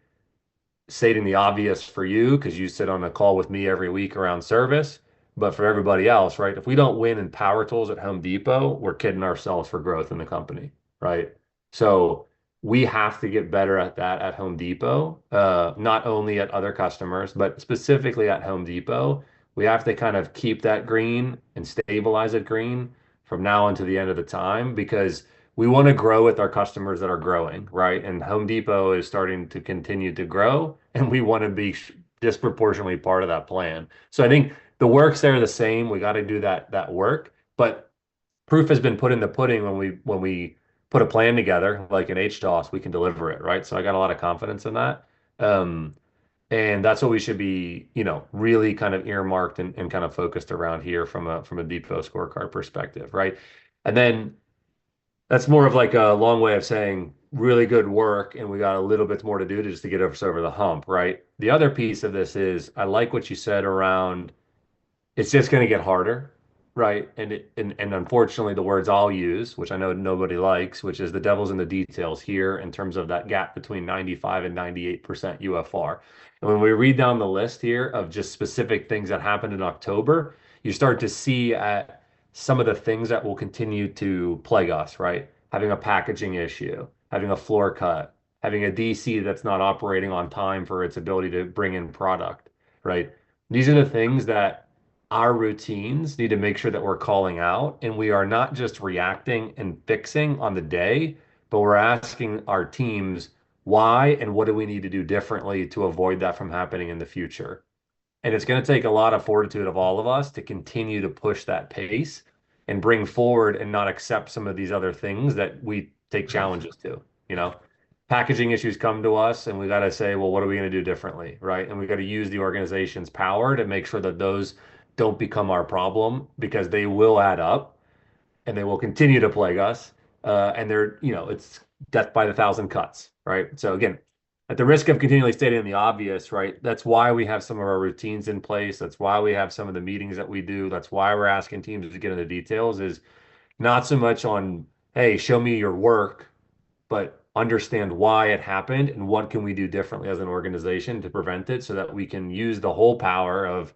stating the obvious for you because you sit on a call with me every week around service, but for everybody else, right? If we don't win in power tools at Home Depot, we're kidding ourselves for growth in the company, right? So we have to get better at that at Home Depot, not only at other customers, but specifically at Home Depot. We have to kind of keep that green and stabilize it green from now until the end of the time because we want to grow with our customers that are growing, right? And Home Depot is starting to continue to grow, and we want to be disproportionately part of that plan. So I think the work's there the same. We got to do that work, but proof has been put in the pudding when we put a plan together, like in HDOS, we can deliver it, right? So I got a lot of confidence in that. And that's what we should be, really kind of earmarked and kind of focused around here from a Depot scorecard perspective, right? And then that's more of like a long way of saying really good work, and we got a little bit more to do just to get us over the hump, right? The other piece of this is I like what you said around it's just going to get harder, right? And unfortunately, the words I'll use, which I know nobody likes, which is the devil's in the details here in terms of that gap between 95 and 98% UFR. And when we read down the list here of just specific things that happened in October, you start to see at some of the things that will continue to plague us, right? Having a packaging issue, having a floor cut, having a DC that's not operating on time for its ability to bring in product, right? These are the things that our routines need to make sure that we're calling out, and we are not just reacting and fixing on the day, but we're asking our teams why and what do we need to do differently to avoid that from happening in the future. And it's going to take a lot of fortitude of all of us to continue to push that pace and bring forward and not accept some of these other things that we take challenges to, you know. Packaging issues come to us and we got to say, well, what are we going to do differently, right? And we got to use the organization's power to make sure that those don't become our problem, because they will add up and they will continue to plague us. And they're, you know, it's death by the thousand cuts, right? So again, at the risk of continually stating the obvious, right? That's why we have some of our routines in place. That's why we have some of the meetings that we do. That's why we're asking teams to get into details, is not so much on, hey, show me your work, but understand why it happened and what can we do differently as an organization to prevent it, so that we can use the whole power of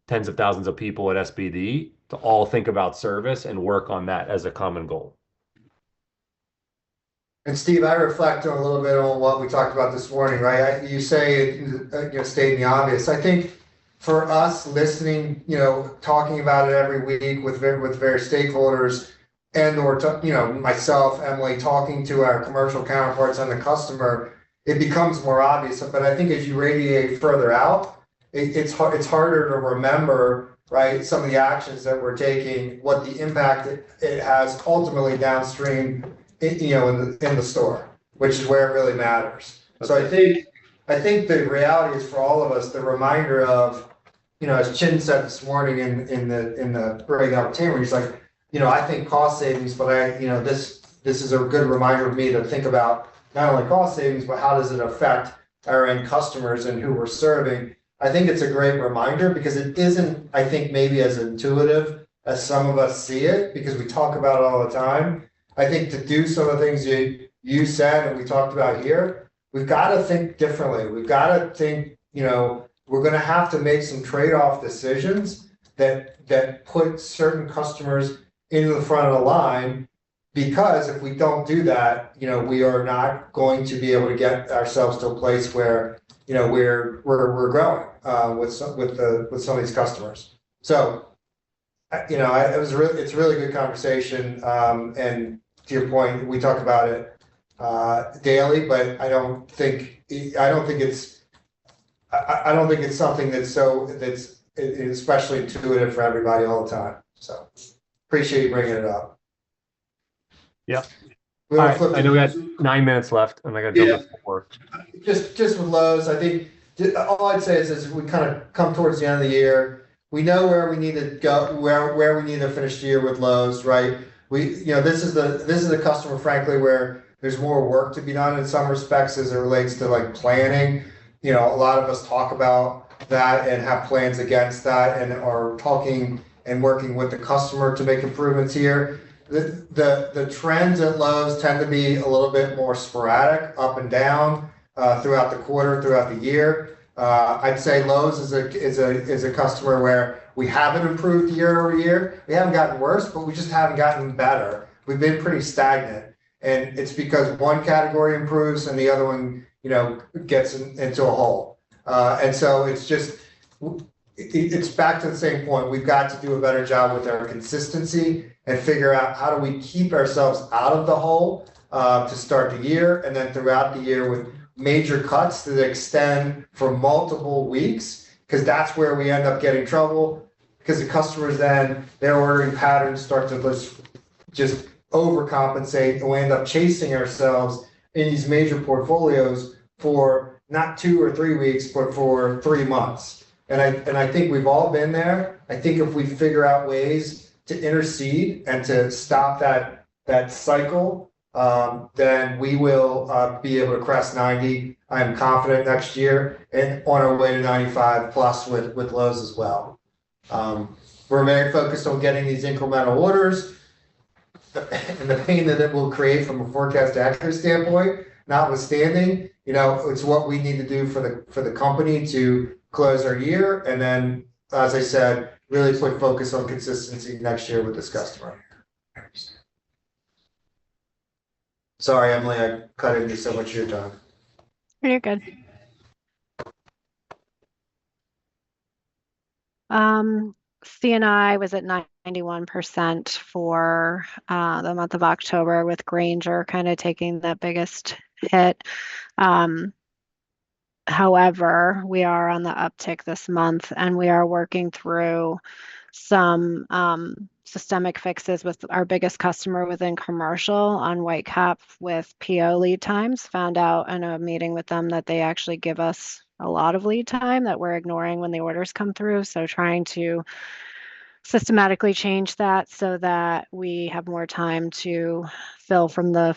tens of thousands of people at SBD to all think about service and work on that as a common goal. And Steve, I reflect on a little bit on what we talked about this morning, right? You say, stating the obvious. I think for us listening, talking about it every week with various stakeholders, and or myself, Emily, talking to our commercial counterparts and the customer, it becomes more obvious. But I think as you radiate further out, it's harder to remember, right, some of the actions that we're taking, what the impact it has ultimately downstream, in the store, which is where it really matters. So I think the reality is, for all of us, the reminder of, as Chin said this morning in the breakout opportunity, he's like, I think cost savings, but this is a good reminder of me to think about not only cost savings, but how does it affect our end customers and who we're serving. I think it's a great reminder, because it isn't, I think, maybe as intuitive as some of us see it, because we talk about it all the time. I think to do some of the things you said and we talked about here, we've got to think differently. We've got to think, we're going to have to make some trade-off decisions that put certain customers into the front of the line, because if we don't do that, we are not going to be able to get ourselves to a place where, we're growing with some of these customers. So, it's a really good conversation. And to your point, we talk about it daily, but I don't think it's something that's especially intuitive for everybody all the time. So appreciate you bringing it up. Yeah. I know we had 9 minutes left, and I got to jump to work. Just with Lowe's, I think all I'd say is, as we kind of come towards the end of the year, we know where we need to go, where we need to finish the year with Lowe's, right? This is the customer, frankly, where there's more work to be done in some respects as it relates to like planning. A lot of us talk about that and have plans against that, and are talking and working with the customer to make improvements here. The trends at Lowe's tend to be a little bit more sporadic, up and down throughout the quarter, throughout the year. I'd say Lowe's is a customer where we haven't improved year over year. We haven't gotten worse, but we just haven't gotten better. We've been pretty stagnant, and it's because one category improves and the other one, gets into a hole. And so it's back to the same point. We've got to do a better job with our consistency and figure out how do we keep ourselves out of the hole to start the year, and then throughout the year with major cuts that extend for multiple weeks, because that's where we end up getting trouble, because the customers then, their ordering patterns start to just overcompensate, and we end up chasing ourselves in these major portfolios for not 2 or 3 weeks, but for 3 months. And I think we've all been there. I think if we figure out ways to intercede and to stop that cycle, then we will be able to crest 90. I am confident next year, and on our way to 95 plus with Lowe's as well. We're very focused on getting these incremental orders, and the pain that it will create from a forecast accuracy standpoint, notwithstanding, it's what we need to do for the company to close our year. And then, as I said, really put focus on consistency next year with this customer. Sorry, Emily, I cut into so much of your time. You're good. CNI was at 91% for the month of October, with Granger kind of taking the biggest hit. However, we are on the uptick this month, and we are working through some systemic fixes with our biggest customer within commercial on Whitecap with PO lead times. Found out in a meeting with them that they actually give us a lot of lead time that we're ignoring when the orders come through. So trying to systematically change that so that we have more time to fill from the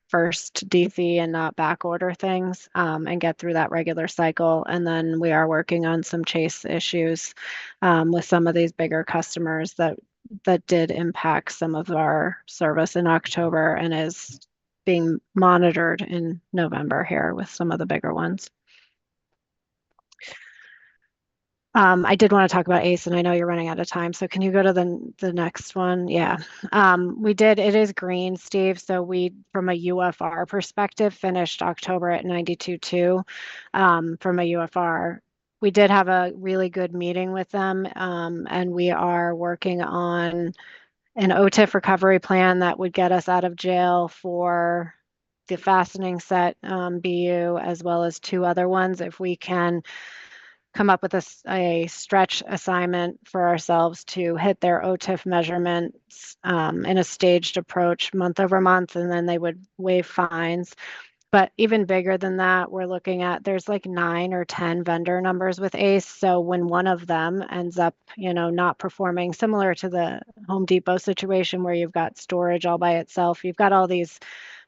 first DC and not back order things, and get through that regular cycle. And then we are working on some chase issues with some of these bigger customers that did impact some of our service in October and is being monitored in November here with some of the bigger ones. I did want to talk about ACE, and I know you're running out of time, so can you go to the next one? Yeah. It is green, Steve. So we, from a UFR perspective, finished October at 92.2 from a UFR. We did have a really good meeting with them, and we are working on an OTIF recovery plan that would get us out of jail for the fastening set BU, as well as 2 other ones. If we can come up with a stretch assignment for ourselves to hit their OTIF measurements in a staged approach month over month, and then they would waive fines. But even bigger than that, we're looking at, there's like 9 or 10 vendor numbers with ACE. So when one of them ends up, not performing, similar to the Home Depot situation where you've got storage all by itself, you've got all these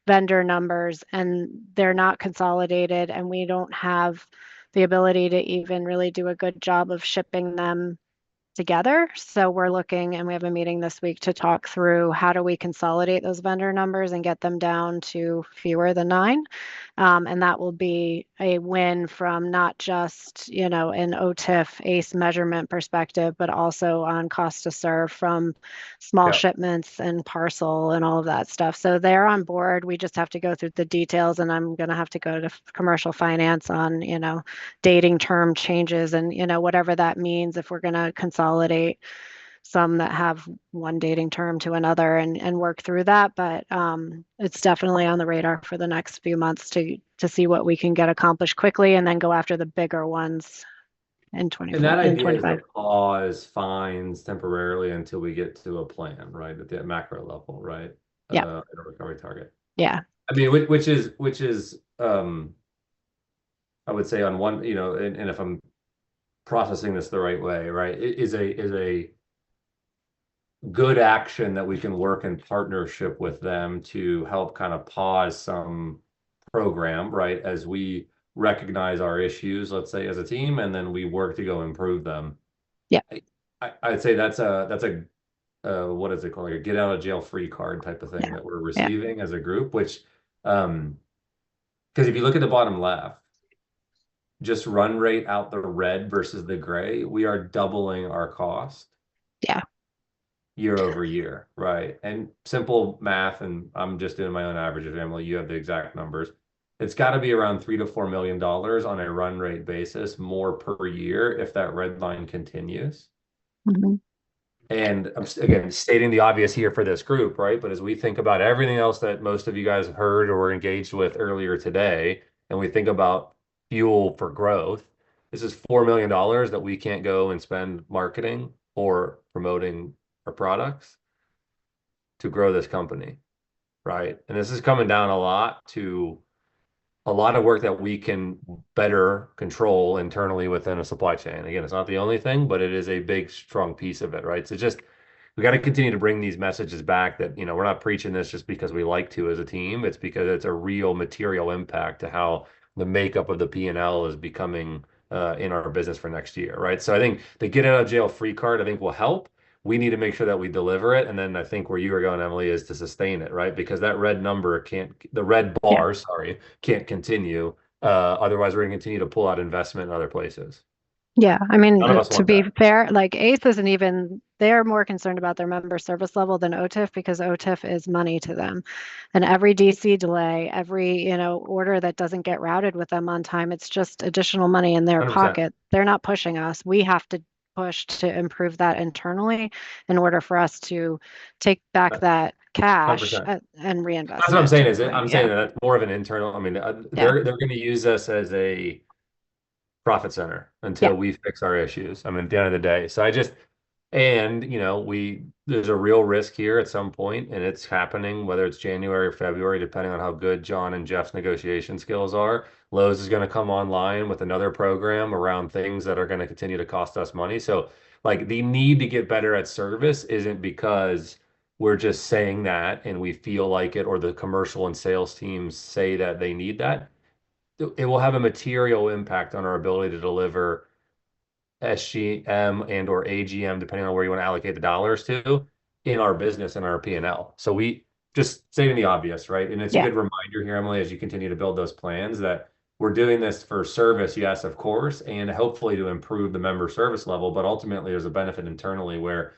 vendor numbers and they're not consolidated, and we don't have the ability to even really do a good job of shipping them together. So we're looking, and we have a meeting this week to talk through how do we consolidate those vendor numbers and get them down to fewer than 9. And that will be a win from not just, an OTIF ACE measurement perspective, but also on cost to serve from small shipments and parcel and all of that stuff. So they're on board. We just have to go through the details, and I'm going to have to go to commercial finance on, dating term changes and, whatever that means if we're going to consolidate some that have one dating term to another and work through that. But it's definitely on the radar for the next few months to see what we can get accomplished quickly, and then go after the bigger ones in 24. And that in idea 25. is to pause fines temporarily until we get to a plan, right? At the macro level, right? Yeah. At a recovery target. Yeah. I mean, which is I would say on one, and if I'm processing this the right way, right, it is a good action that we can work in partnership with them to help kind of pause some program, right, as we recognize our issues, let's say, as a team, and then we work to go improve them. Yeah. I'd say that's a what is it called, like a get out of jail free card type of thing that we're receiving as a group, which because if you look at the bottom left, just run rate out the red versus the gray, we are doubling our cost. Yeah. Year over year, right? And simple math, and I'm just doing my own averages, Emily, you have the exact numbers. It's got to be around $3 to $4 million on a run rate basis more per year if that red line continues. Mm-hmm. And I'm again stating the obvious here for this group, right? But as we think about everything else that most of you guys have heard or were engaged with earlier today, and we think about fuel for growth, this is $4 million that we can't go and spend marketing or promoting our products to grow this company, right? And this is coming down a lot to a lot of work that we can better control internally within a supply chain. Again, it's not the only thing, but it is a big, strong piece of it, right? So just, we got to continue to bring these messages back that, we're not preaching this just because we like to as a team. It's because it's a real material impact to how the makeup of the P&L is becoming in our business for next year, right? So I think the get out of jail free card, I think will help. We need to make sure that we deliver it. And then I think where you were going, Emily, is to sustain it, right? Because that red number the red bar, can't continue. Otherwise, we're going to continue to pull out investment in other places. Yeah, I mean, None of us to want be that. fair, like ACE isn't even, they're more concerned about their member service level than OTIF because OTIF is money to them. And every DC delay, every, order that doesn't get routed with them on time, it's just additional money in their 100%. pocket. They're not pushing us. We have to push to improve that internally in order for us to take back that cash 100%. and reinvest. That's what I'm it, saying to is your point. I'm saying that that's more of an internal, I mean, Yeah. they're going to use us as a profit center until we fix our issues. I mean, at the end of the day. So there's a real risk here at some point, and it's happening, whether it's January or February, depending on how good John and Jeff's negotiation skills are. Lowe's is going to come online with another program around things that are going to continue to cost us money. So like the need to get better at service isn't because we're just saying that and we feel like it, or the commercial and sales teams say that they need that. It will have a material impact on our ability to deliver SGM and or AGM, depending on where you want to allocate the dollars to in our business and our P&L. So we just stating the obvious, right? And it's a good reminder here, Emily, as you continue to build those plans, that we're doing this for service, yes, of course, and hopefully to improve the member service level, but ultimately there's a benefit internally where